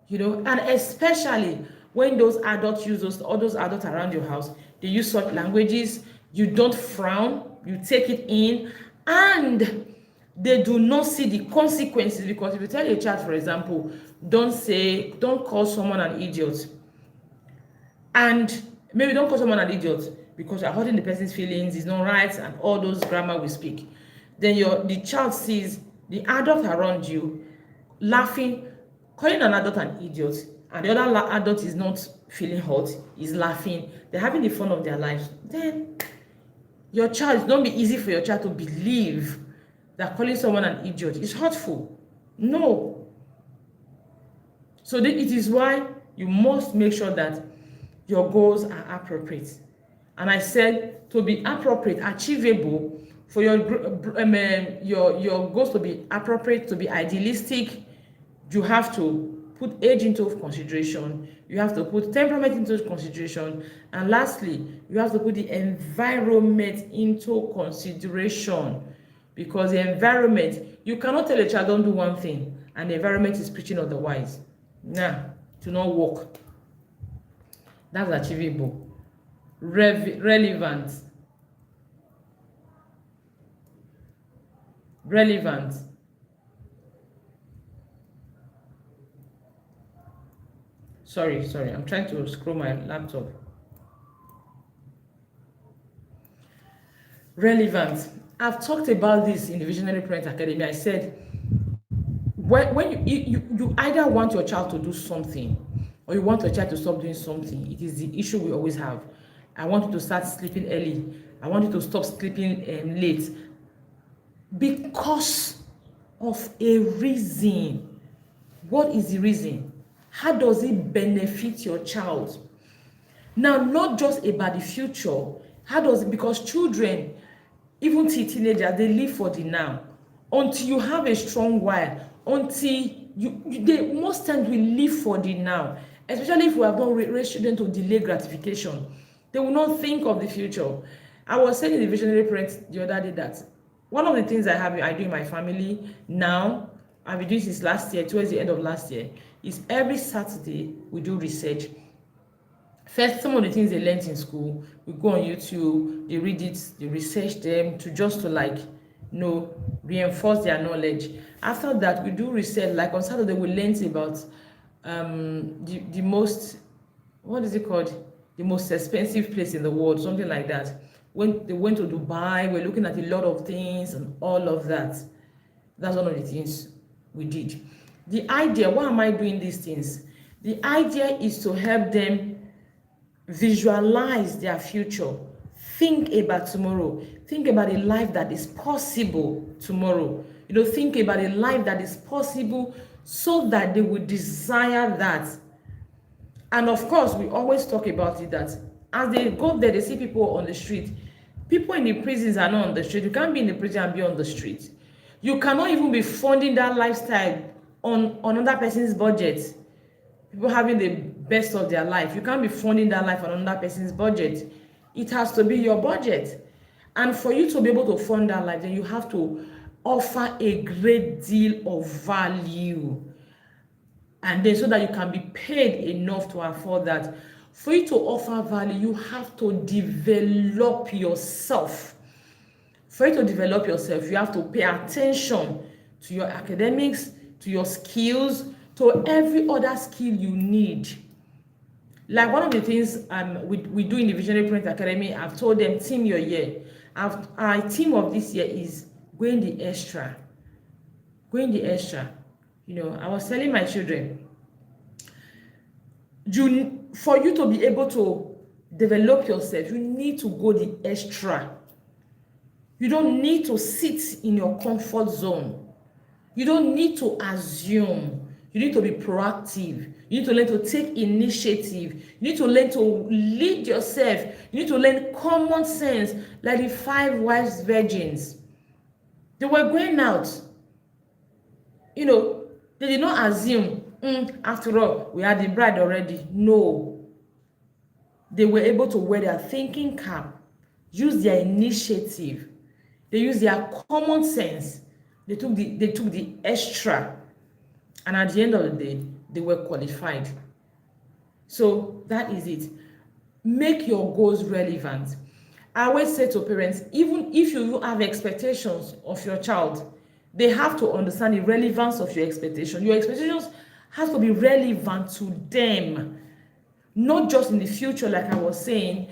and especially when those adults use those adults around your house, they use such languages, you don't frown, you take it in, and they do not see the consequences. Because if you tell your child, for example, don't call someone an idiot, and maybe don't call someone an idiot because you're hurting the person's feelings, it's not right, and all those grammar we speak, then the child sees the adult around you laughing, calling an adult an idiot, and the other adult is not feeling hurt, is laughing, they're having the fun of their lives, then your child, it's not be easy for your child to believe that calling someone an idiot is hurtful. No. So it is why you must make sure that your goals are appropriate. And I said, to be appropriate, achievable, for your goals to be appropriate, to be idealistic, you have to put age into consideration, you have to put temperament into consideration, and lastly, you have to put the environment into consideration. Because the environment, you cannot tell a child don't do one thing and the environment is preaching otherwise. Nah, to not work. That's achievable. Relevant. Sorry, I'm trying to scroll my laptop. Relevant. I've talked about this in the Visionary Parent Academy. I said, when you either want your child to do something or you want your child to stop doing something, it is the issue we always have. I want you to start sleeping early. I want you to stop sleeping late. Because of a reason. What is the reason? How does it benefit your child? Now, not just about the future. How does it, because children, even teenagers, they live for the now. Until you have a strong why, until they most times we live for the now, especially if we have not raised children to delay gratification. They will not think of the future. I was saying to the visionary parents the other day that one of the things I do in my family now, I've been doing since last year, towards the end of last year, is every Saturday we do research. First, some of the things they learned in school, we go on YouTube, they read it, they research them to like, reinforce their knowledge. After that, we do research. Like on Saturday, we learned about the most, what is it called? The most expensive place in the world, something like that. When they went to Dubai, we're looking at a lot of things and all of that. That's one of the things we did. The idea, why am I doing these things? The idea is to help them visualize their future, think about tomorrow, think about a life that is possible tomorrow. Think about a life that is possible so that they will desire that. And of course, we always talk about it that as they go there, they see people on the street. People in the prisons are not on the street. You can't be in the prison and be on the street. You cannot even be funding that lifestyle on another person's budget. People having the best of their life. You can't be funding that life on another person's budget. It has to be your budget. And for you to be able to fund that life, then you have to offer a great deal of value. And then so that you can be paid enough to afford that. For you to offer value, you have to develop yourself. For you to develop yourself, you have to pay attention to your academics, to your skills, to every other skill you need. Like one of the things we do in the Visionary Parent Academy, I've told them, team your year. Our team of this year is going the extra. Going the extra. I was telling my children, for you to be able to develop yourself, you need to go the extra. You don't need to sit in your comfort zone. You don't need to assume. You need to be proactive. You need to learn to take initiative. You need to learn to lead yourself. You need to learn common sense, like the 5 wise virgins. They were going out. They did not assume, after all, we had the bride already. No. They were able to wear their thinking cap, use their initiative. They used their common sense. They took the extra. And at the end of the day, they were qualified. So that is it. Make your goals relevant. I always say to parents, even if you have expectations of your child, they have to understand the relevance of your expectation. Your expectations have to be relevant to them, not just in the future, like I was saying.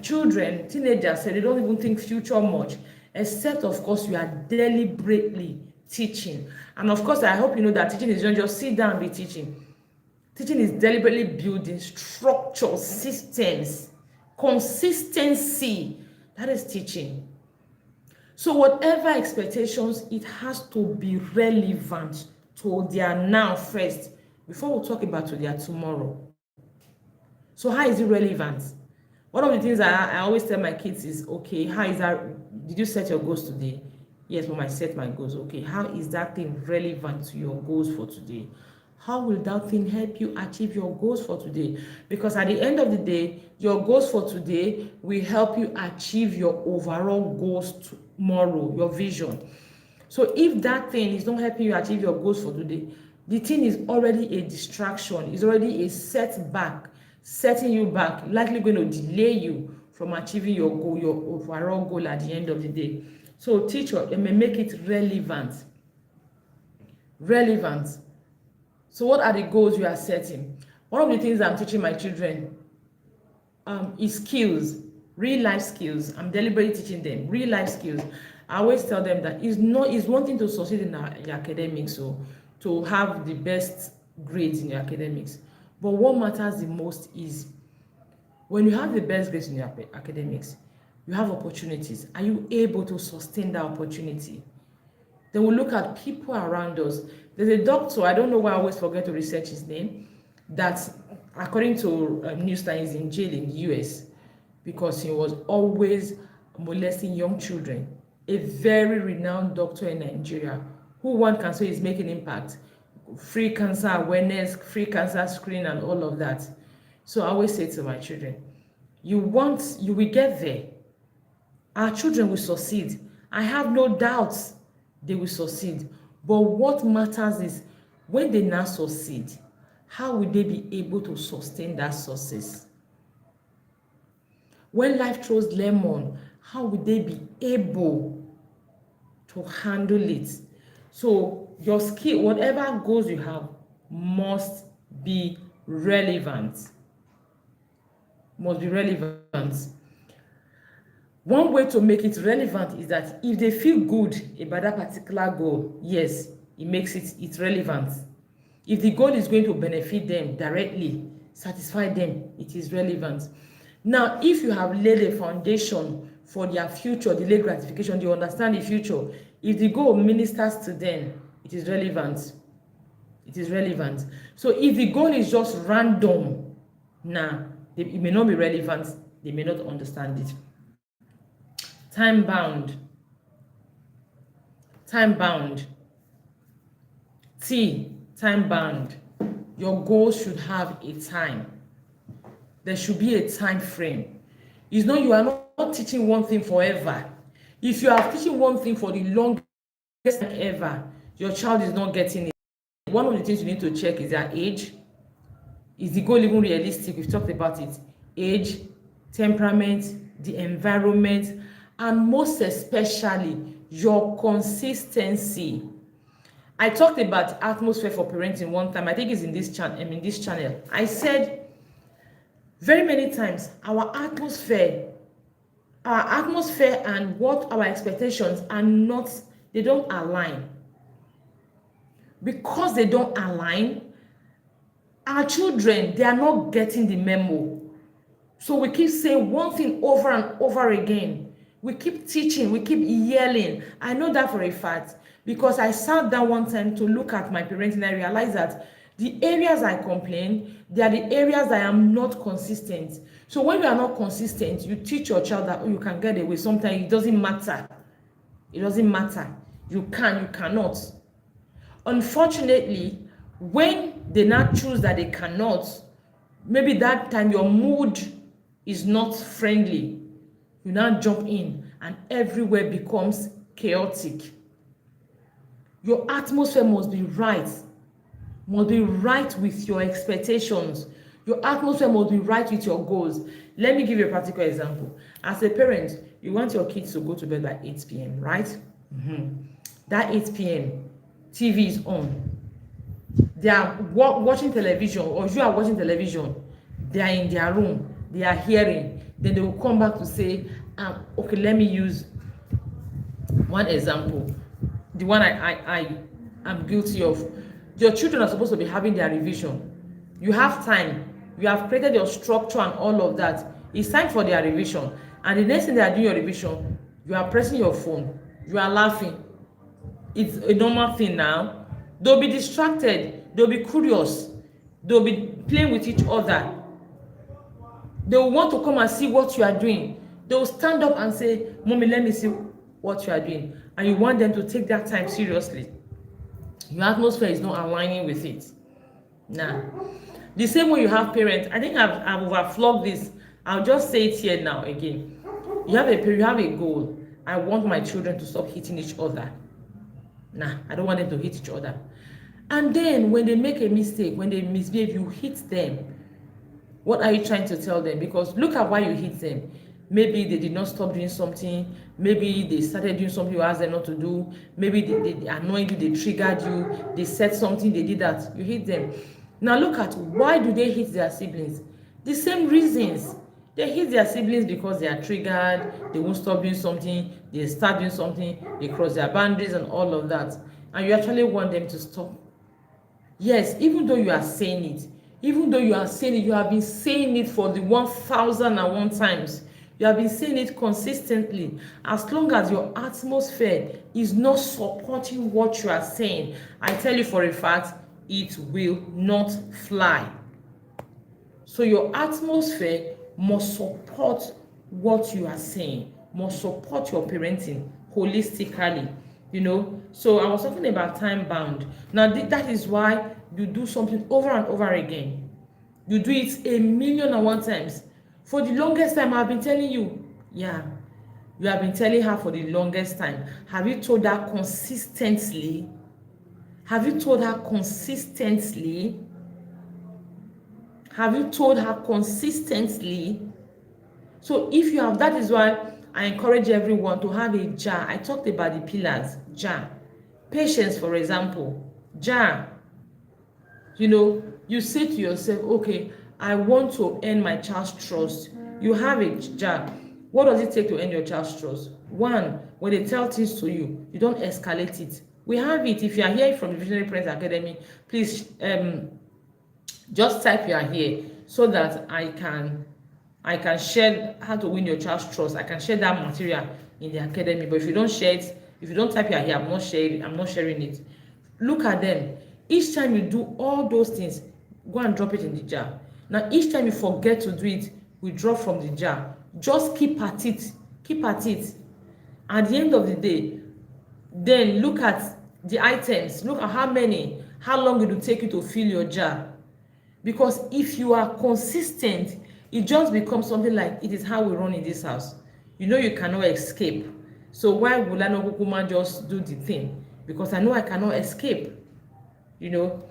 Children, teenagers, they don't even think future much, except, of course, you are deliberately teaching. And of course, I hope you know that teaching is not just sit down and be teaching. Teaching is deliberately building structures, systems, consistency. That is teaching. So whatever expectations, it has to be relevant to their now first, before we talk about to their tomorrow. So how is it relevant? One of the things I always tell my kids is, okay, how is that? Did you set your goals today? Yes, Mom, I set my goals. Okay, how is that thing relevant to your goals for today? How will that thing help you achieve your goals for today? Because at the end of the day, your goals for today will help you achieve your overall goals tomorrow, your vision. So if that thing is not helping you achieve your goals for today, the thing is already a distraction, is already a setback, setting you back, likely going to delay you from achieving your goal, your overall goal at the end of the day. So teacher, make it relevant. Relevant. So what are the goals you are setting? One of the things I'm teaching my children is skills, real life skills. I'm deliberately teaching them real life skills. I always tell them that it's one thing to succeed in your academics, so to have the best grades in your academics. But what matters the most is when you have the best grades in your academics, you have opportunities. Are you able to sustain that opportunity? Then we look at people around us. There's a doctor, I don't know why I always forget to research his name, that according to Newsline is in jail in the US because he was always molesting young children. A very renowned doctor in Nigeria, who one can say is making impact, free cancer awareness, free cancer screening, and all of that. So I always say to my children, you will get there. Our children will succeed. I have no doubts they will succeed. But what matters is when they now succeed, how will they be able to sustain that success? When life throws lemon, how will they be able to handle it? So your skill, whatever goals you have, must be relevant. Must be relevant. One way to make it relevant is that if they feel good about that particular goal, yes, it makes it relevant. If the goal is going to benefit them directly, satisfy them, it is relevant. Now, if you have laid a foundation for their future, delayed gratification, they understand the future. If the goal ministers to them, it is relevant. It is relevant. So if the goal is just random, it may not be relevant. They may not understand it. Time bound. Time bound. Time bound. Your goals should have a time. There should be a time frame. It's not, you are not teaching one thing forever. If you are teaching one thing for the longest time ever, your child is not getting it. One of the things you need to check is their age. Is the goal even realistic? We've talked about it. Age, temperament, the environment, and most especially your consistency. I talked about atmosphere for parenting one time. I think it's in this channel. I said very many times our atmosphere and what our expectations are not, they don't align. Because they don't align, our children, they are not getting the memo. So we keep saying one thing over and over again. We keep teaching, we keep yelling. I know that for a fact because I sat down one time to look at my parenting and I realized that the areas I complain, they are the areas that I am not consistent. So when you are not consistent, you teach your child that, oh, you can get away. Sometimes it doesn't matter. It doesn't matter. You cannot. Unfortunately, when they now choose that they cannot, maybe that time your mood is not friendly. You now jump in and everywhere becomes chaotic. Your atmosphere must be right with your expectations. Your atmosphere must be right with your goals. Let me give you a practical example. As a parent, you want your kids to go to bed by 8 p.m., right? That 8 p.m., TV is on. They are watching television, or you are watching television. They are in their room. They are hearing. Then they will come back to say, okay, let me use one example. The one I am guilty of. Your children are supposed to be having their revision. You have time. You have created your structure and all of that. It's time for their revision. And the next thing they are doing your revision, you are pressing your phone. You are laughing. It's a normal thing now. They'll be distracted. They'll be curious. They'll be playing with each other. They will want to come and see what you are doing. They will stand up and say, Mommy, let me see what you are doing. And you want them to take that time seriously. Your atmosphere is not aligning with it. The same way you have parents. I think I've overflogged this. I'll just say it here now again. You have a goal. I want my children to stop hitting each other. I don't want them to hit each other. And then when they make a mistake, when they misbehave, you hit them. What are you trying to tell them? Because look at why you hit them. Maybe they did not stop doing something. Maybe they started doing something you asked them not to do. Maybe they annoyed you, they triggered you, they said something, they did that. You hit them. Now look at why do they hit their siblings? The same reasons. They hit their siblings because they are triggered, they won't stop doing something, they start doing something, they cross their boundaries and all of that. And you actually want them to stop. Yes, even though you are saying it, you have been saying it for the 1,001 times. You have been saying it consistently. As long as your atmosphere is not supporting what you are saying, I tell you for a fact, it will not fly. So your atmosphere must support what you are saying, must support your parenting holistically. you know. So I was talking about time bound. Now that is why you do something over and over again. You do it a million and one times. For the longest time I've been telling you, yeah, you have been telling her for the longest time. Have you told her consistently? Have you told her consistently? Have you told her consistently? So if you have, that is why I encourage everyone to have a jar. I talked about the pillars. Jar. Patience, for example. Jar. You know, you say to yourself, okay, I want to earn my child's trust. You have a jar. What does it take to earn your child's trust? One, when they tell things to you, you don't escalate it. We have it. If you are here from the Visionary Parents Academy, please just type you are here so that I can share how to win your child's trust. I can share that material in the academy. But if you don't share it, if you don't type you are here, I'm not sharing it. Look at them. Each time you do all those things, go and drop it in the jar. Now each time you forget to do it, withdraw from the jar. Just keep at it. Keep at it. At the end of the day, then look at the items. Look at how long it will take you to fill your jar. Because if you are consistent, it just becomes something like, it is how we run in this house. You know you cannot escape. So why would I not kukuma just do the thing? Because I know I cannot escape. You know.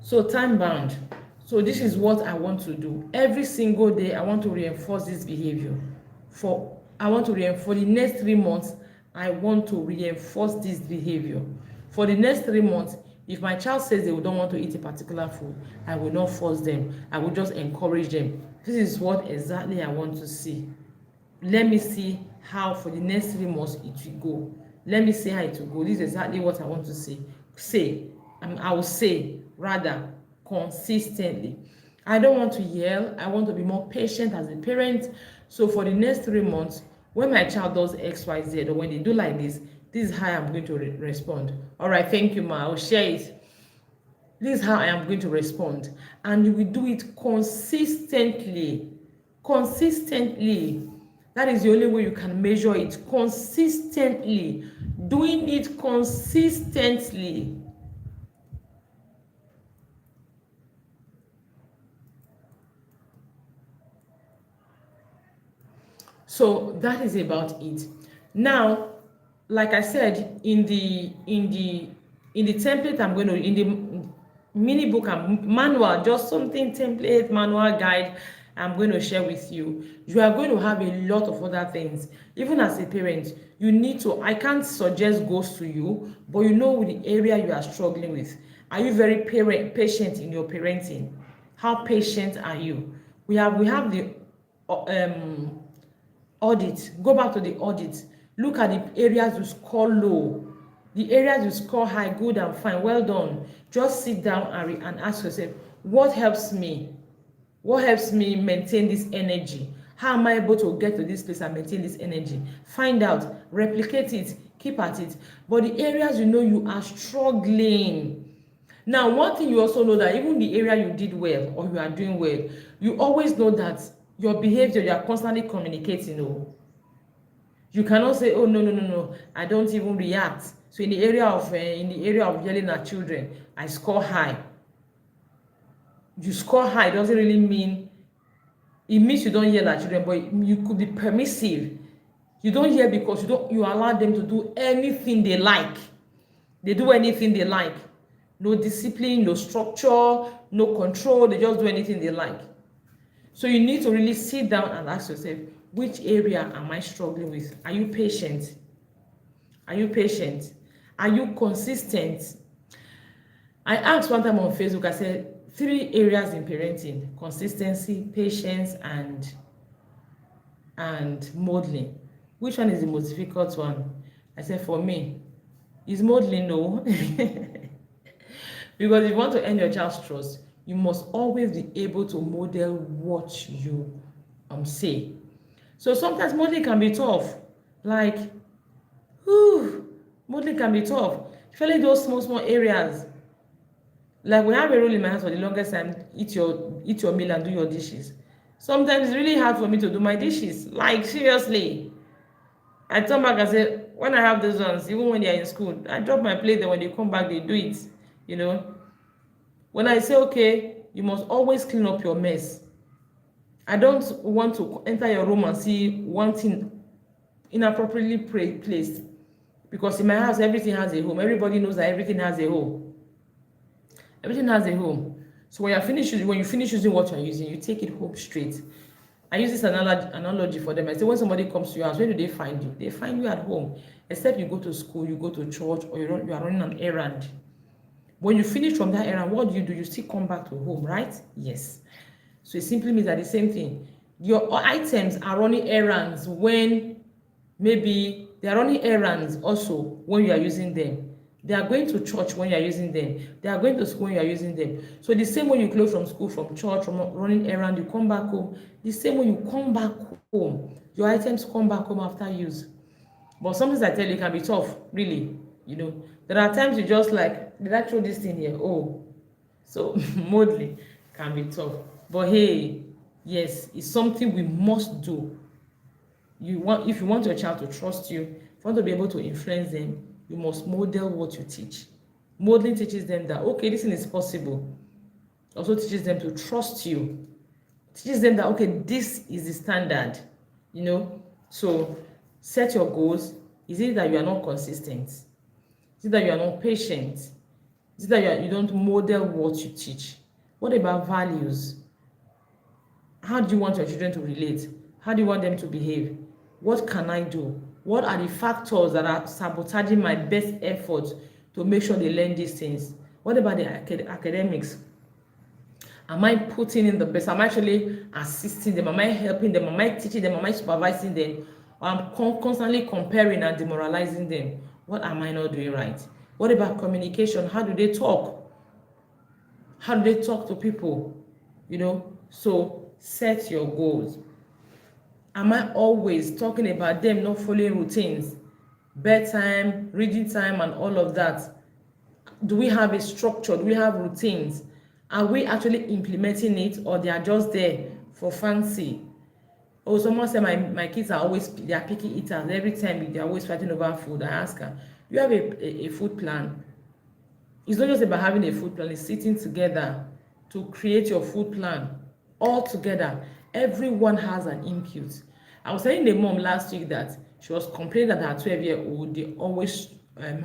So time bound. So this is what I want to do. Every single day I want to reinforce this behavior. For the next 3 months, I want to reinforce this behavior. For the next 3 months, if my child says they don't want to eat a particular food, I will not force them. I will just encourage them. This is what exactly I want to see. Let me see how for the next 3 months it will go. Let me see how it will go. This is exactly what I want to see. I will say rather consistently. I don't want to yell. I want to be more patient as a parent. So for the next 3 months, when my child does X, Y, Z, or when they do like this is how I'm going to respond. All right, thank you, ma. I'll share it. This is how I am going to respond. And you will do it consistently. Consistently. That is the only way you can measure it. Consistently. Doing it consistently. So that is about it. Now, like I said, in the template, I'm going to, in the mini book and manual, just something template, manual guide, I'm going to share with you. You are going to have a lot of other things. Even as a parent, you need to, I can't suggest goals to you, but you know with the area you are struggling with. Are you very patient in your parenting? How patient are you? We have the audit. Go back to the audit. Look at the areas you score low, the areas you score high, good and fine, well done. Just sit down and ask yourself, what helps me? What helps me maintain this energy? How am I able to get to this place and maintain this energy? Find out, replicate it, keep at it. But the areas you know you are struggling. Now, one thing you also know that even the area you did well or you are doing well, you always know that your behavior, you are constantly communicating. You cannot say, oh no, I don't even react. So in the area of yelling at children, I score high. You score high doesn't really mean, it means you don't yell at children, but you could be permissive. You don't yell because you allow them to do anything they like. They do anything they like. No discipline, no structure, no control. They just do anything they like. So you need to really sit down and ask yourself, which area am I struggling with? Are you patient? Are you patient? Are you consistent? I asked one time on Facebook, I said, 3 areas in parenting: consistency, patience, and modeling. Which one is the most difficult one? I said, for me, is modeling. No. Because if you want to earn your child's trust, you must always be able to model what you say. So sometimes modeling can be tough. Like, modeling can be tough. Especially those small areas. Like, we have a rule in my house for the longest time: eat your meal and do your dishes. Sometimes it's really hard for me to do my dishes. Like, seriously. I turn back and say, when I have those ones, even when they are in school, I drop my plate, then when they come back, they do it. You know, when I say, okay, you must always clean up your mess. I don't want to enter your room and see one thing inappropriately placed, because in my house everything has a home. Everybody knows that everything has a home. Everything has a home. So when you finish using what you're using, you take it home straight. I use this analogy for them. I say, when somebody comes to your house, where do they find you? They find you at home, except you go to school, you go to church, or you are running an errand. When you finish from that errand, what do? You still come back to home, right? Yes. So it simply means that the same thing. Your items are running errands when maybe they are running errands also when you are using them. They are going to church when you are using them. They are going to school when you are using them. So the same way you close from school, from church, from running errand, you come back home. The same way you come back home, your items come back home after use. But sometimes I tell you, it can be tough, really. You know, there are times you just like, did I throw this thing here? Oh, so modeling can be tough. But hey, yes, it's something we must do. If you want your child to trust you, if you want to be able to influence them, you must model what you teach. Modeling teaches them that, okay, this thing is possible. Also teaches them to trust you. Teaches them that, okay, this is the standard. You know, so set your goals. Is it that you are not consistent? Is it that you are not patient? Is it that you don't model what you teach? What about values? How do you want your children to relate? How do you want them to behave? What can I do? What are the factors that are sabotaging my best efforts to make sure they learn these things? What about the academics? Am I putting in the best? Am I actually assisting them? Am I helping them? Am I teaching them? Am I supervising them? Or I'm constantly comparing and demoralizing them? What am I not doing right? What about communication? How do they talk? How do they talk to people? You know, so set your goals. Am I always talking about them not following routines, bedtime, reading time, and all of that? Do we have a structure? Do we have routines? Are we actually implementing it, or they are just there for fancy? Oh, someone said my kids are always, they are picky eaters. Every time they're always fighting over food. I ask her, do you have a food plan? It's not just about having a food plan, it's sitting together to create your food plan all together. Everyone has an input. I was telling the mom last week that she was complaining that her 12-year-old, they always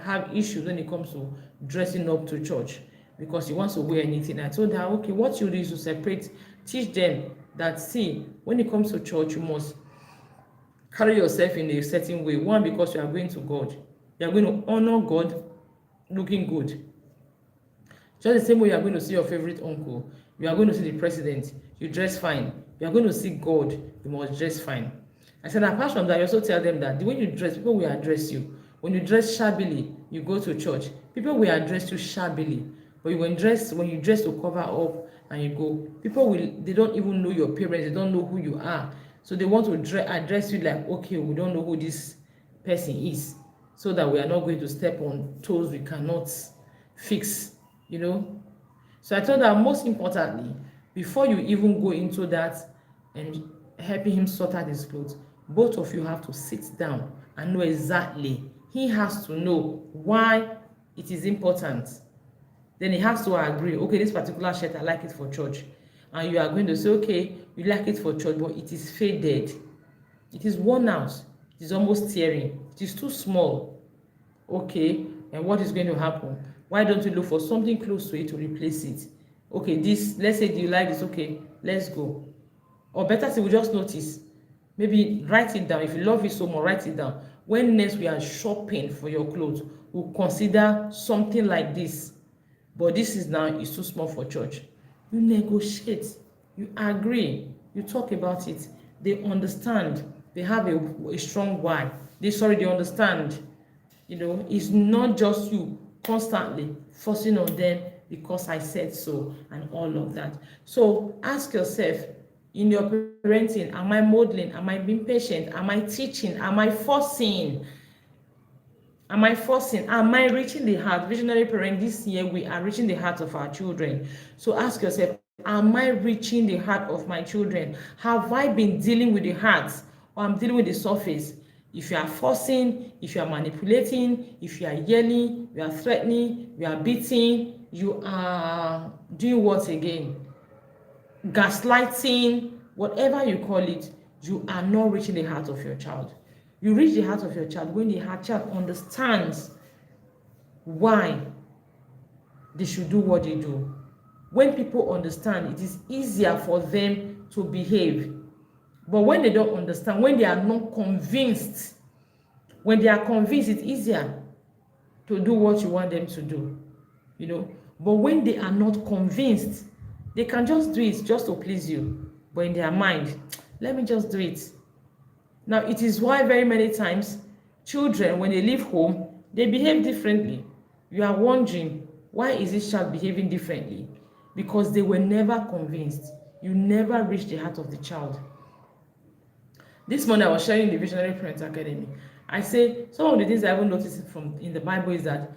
have issues when it comes to dressing up to church because she wants to wear anything. I told her, okay, what you do is to separate, teach them that, see, when it comes to church, you must carry yourself in a certain way. One, because you are going to God. You are going to honor God looking good. Just the same way you are going to see your favorite uncle, you are going to see the president, you dress fine. You are going to see God, you must dress fine. I said, apart from that, you also tell them that the way you dress, people will address you. When you dress shabbily, you go to church, people will address you shabbily. But when you dress to cover up and you go, they don't even know your parents, they don't know who you are. So they want to address you like, okay, we don't know who this person is, so that we are not going to step on toes we cannot fix, you know. So I told her, most importantly, before you even go into that and helping him sort out his clothes, both of you have to sit down and know exactly. He has to know why it is important. Then he has to agree, okay, this particular shirt, I like it for church. And you are going to say, okay, you like it for church, but it is faded. It is worn out. It is almost tearing. It is too small. Okay, and what is going to happen? Why don't you look for something close to it to replace it? Okay, this, let's say, do you like this? Okay, let's go. Or better still, we just notice. Maybe write it down. If you love it so much, write it down. When next we are shopping for your clothes, we'll consider something like this. But this is now, it's too small for church. You negotiate. You agree. You talk about it. They understand. They have a strong why. They understand. You know, it's not just you constantly forcing on them because I said so and all of that. So ask yourself, in your parenting, am I modeling? Am I being patient? Am I teaching? Am I forcing? Am I forcing? Am I reaching the heart? Visionary parent, this year we are reaching the heart of our children. So ask yourself, am I reaching the heart of my children? Have I been dealing with the heart, or I'm dealing with the surface? If you are forcing, if you are manipulating, if you are yelling, you are threatening, you are beating, you are doing what again? Gaslighting, whatever you call it, you are not reaching the heart of your child. You reach the heart of your child when the child understands why they should do what they do. When people understand, it is easier for them to behave. But when they don't understand, when they are not convinced, when they are convinced, it's easier to do what you want them to do, you know. But when they are not convinced, they can just do it just to please you. But in their mind, let me just do it. Now, it is why very many times children, when they leave home, they behave differently. You are wondering, why is this child behaving differently? Because they were never convinced. You never reach the heart of the child. This morning I was sharing the Visionary Parents Academy. I say some of the things I even noticed from in the Bible is that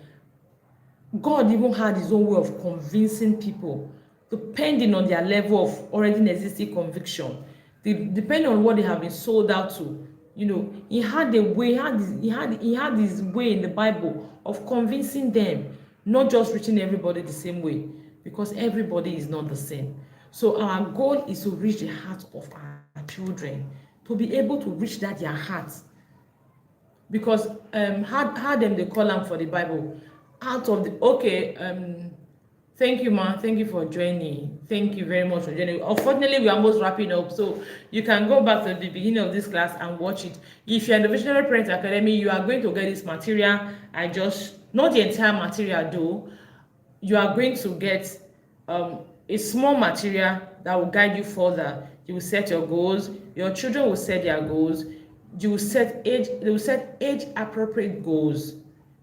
God even had his own way of convincing people, depending on their level of already existing conviction, depending on what they have been sold out to. You know, he had a way, he had his way in the Bible of convincing them, not just reaching everybody the same way, because everybody is not the same. So our goal is to reach the heart of our children, to be able to reach that their hearts. Because how them they call them for the Bible, out of the thank you, ma, thank you for joining, thank you very much for joining. Unfortunately, we're almost wrapping up, so you can go back to the beginning of this class and watch it. If you're in the Visionary Parents Academy, you are going to get this material. I just, not the entire material though, you are going to get a small material that will guide you further. You will set your goals, your children will set their goals, they will set age appropriate goals.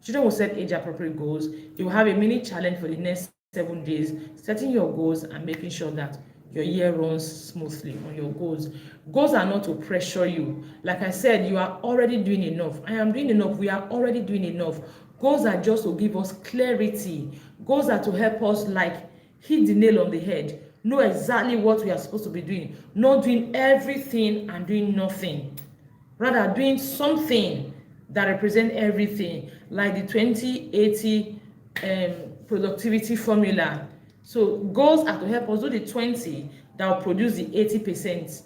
Children will set age appropriate goals. You will have a mini challenge for the next 7 days, setting your goals and making sure that your year runs smoothly on your goals. Goals are not to pressure you. Like I said, you are already doing enough. I am doing enough. We are already doing enough. Goals are just to give us clarity. Goals are to help us like hit the nail on the head, know exactly what we are supposed to be doing, not doing everything and doing nothing, rather doing something that represents everything, like the 2080 productivity formula. So goals are to help us do the 20 that will produce the 80%,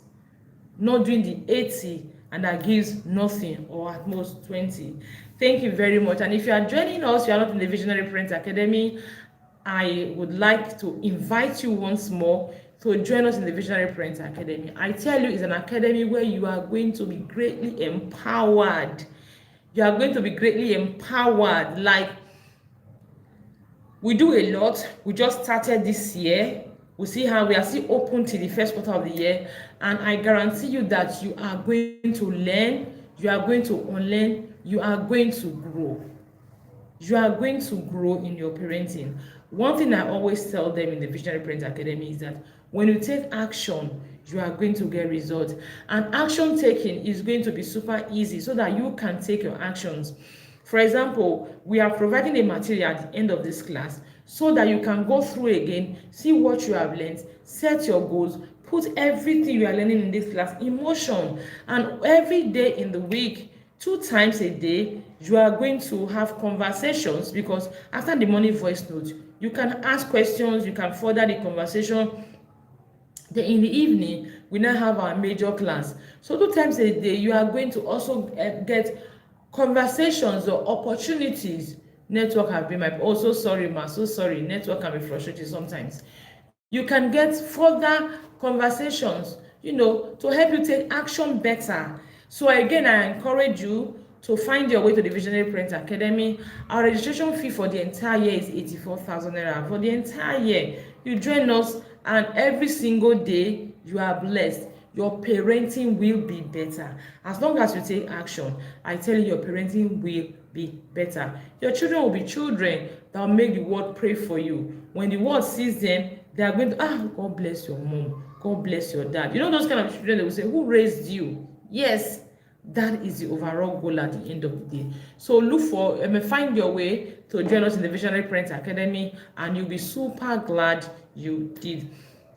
not doing the 80 and that gives nothing, or at most 20. Thank you very much. And if you are joining us, you are not in the Visionary Parents Academy, I would like to invite you once more to join us in the Visionary Parents Academy. I tell you, it's an academy where you are going to be greatly empowered. You are going to be greatly empowered. Like, we do a lot. We just started this year. We see how we are still open till the first quarter of the year. And I guarantee you that you are going to learn, you are going to unlearn, you are going to grow. You are going to grow in your parenting. One thing I always tell them in the Visionary Parents Academy is that when you take action, you are going to get results. And action taking is going to be super easy so that you can take your actions. For example, we are providing a material at the end of this class so that you can go through again, see what you have learned, set your goals, put everything you are learning in this class in motion. And every day in the week, 2 times a day, you are going to have conversations, because after the morning voice note, you can ask questions, you can further the conversation. Then in the evening, we now have our major class. So 2 times a day, you are going to also get conversations or opportunities. Network have been my, oh, so sorry, ma, so sorry. Network can be frustrating sometimes. You can get further conversations, you know, to help you take action better. So again, I encourage you to find your way to the Visionary Parents Academy. Our registration fee for the entire year is 84,000 naira. For the entire year, you join us, and every single day you are blessed. Your parenting will be better. As long as you take action, I tell you, your parenting will be better. Your children will be children that will make the world pray for you. When the world sees them, they are going to, God bless your mom, God bless your dad. You know those kind of children, they will say, who raised you? Yes, that is the overall goal at the end of the day. So look for, find your way to join us in the Visionary Parents Academy, and you'll be super glad you did.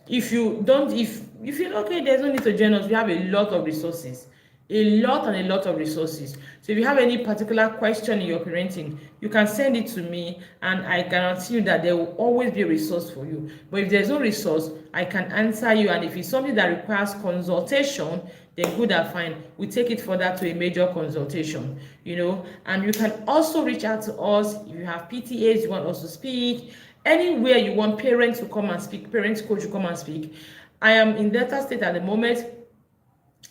If you don't, if you feel okay, there's no need to join us, we have a lot of resources. a lot and a lot of resources. So if you have any particular question in your parenting, you can send it to me, and I guarantee you that there will always be a resource for you. But if there's no resource, I can answer you, and if it's something that requires consultation, then good and fine, we take it further to a major consultation, and you can also reach out to us if you have PTAs you want us to speak, anywhere you want parents to come and speak, parents coach to come and speak. I am in Delta State at the moment.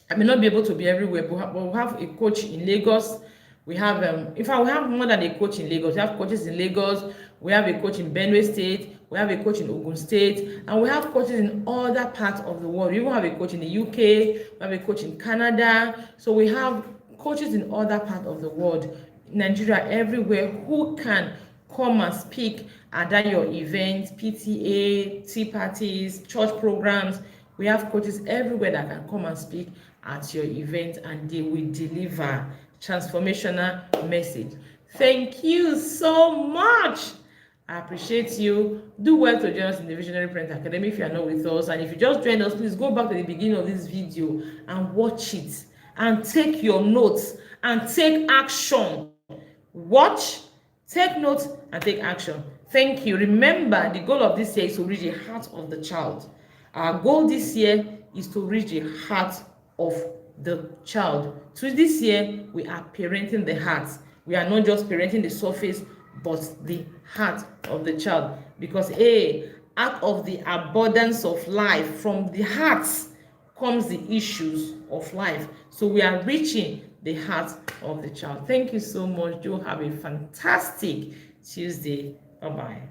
I may not be able to be everywhere, but we have a coach in Lagos. We have, in fact, we have more than a coach in Lagos. We have coaches in Lagos. We have a coach in Benue State. We have a coach in Ogun State. And we have coaches in other parts of the world. We even have a coach in the UK. We have a coach in Canada. So we have coaches in other parts of the world, Nigeria, everywhere, who can come and speak at your events, PTA, tea parties, church programs. We have coaches everywhere that can come and speak at your event, and they will deliver transformational message. Thank you so much. I appreciate you. Do well to join us in the Visionary Parent Academy if you are not with us. And if you just joined us, please go back to the beginning of this video and watch it and take your notes and take action. Watch, take notes, and take action. Thank you. Remember, the goal of this year is to reach the heart of the child. Our goal this year is to reach the heart of the child. So this year, we are parenting the heart. We are not just parenting the surface, but the heart of the child. Because out of the abundance of life, from the heart comes the issues of life. So we are reaching the heart of the child. Thank you so much. Do have a fantastic Tuesday. Bye-bye.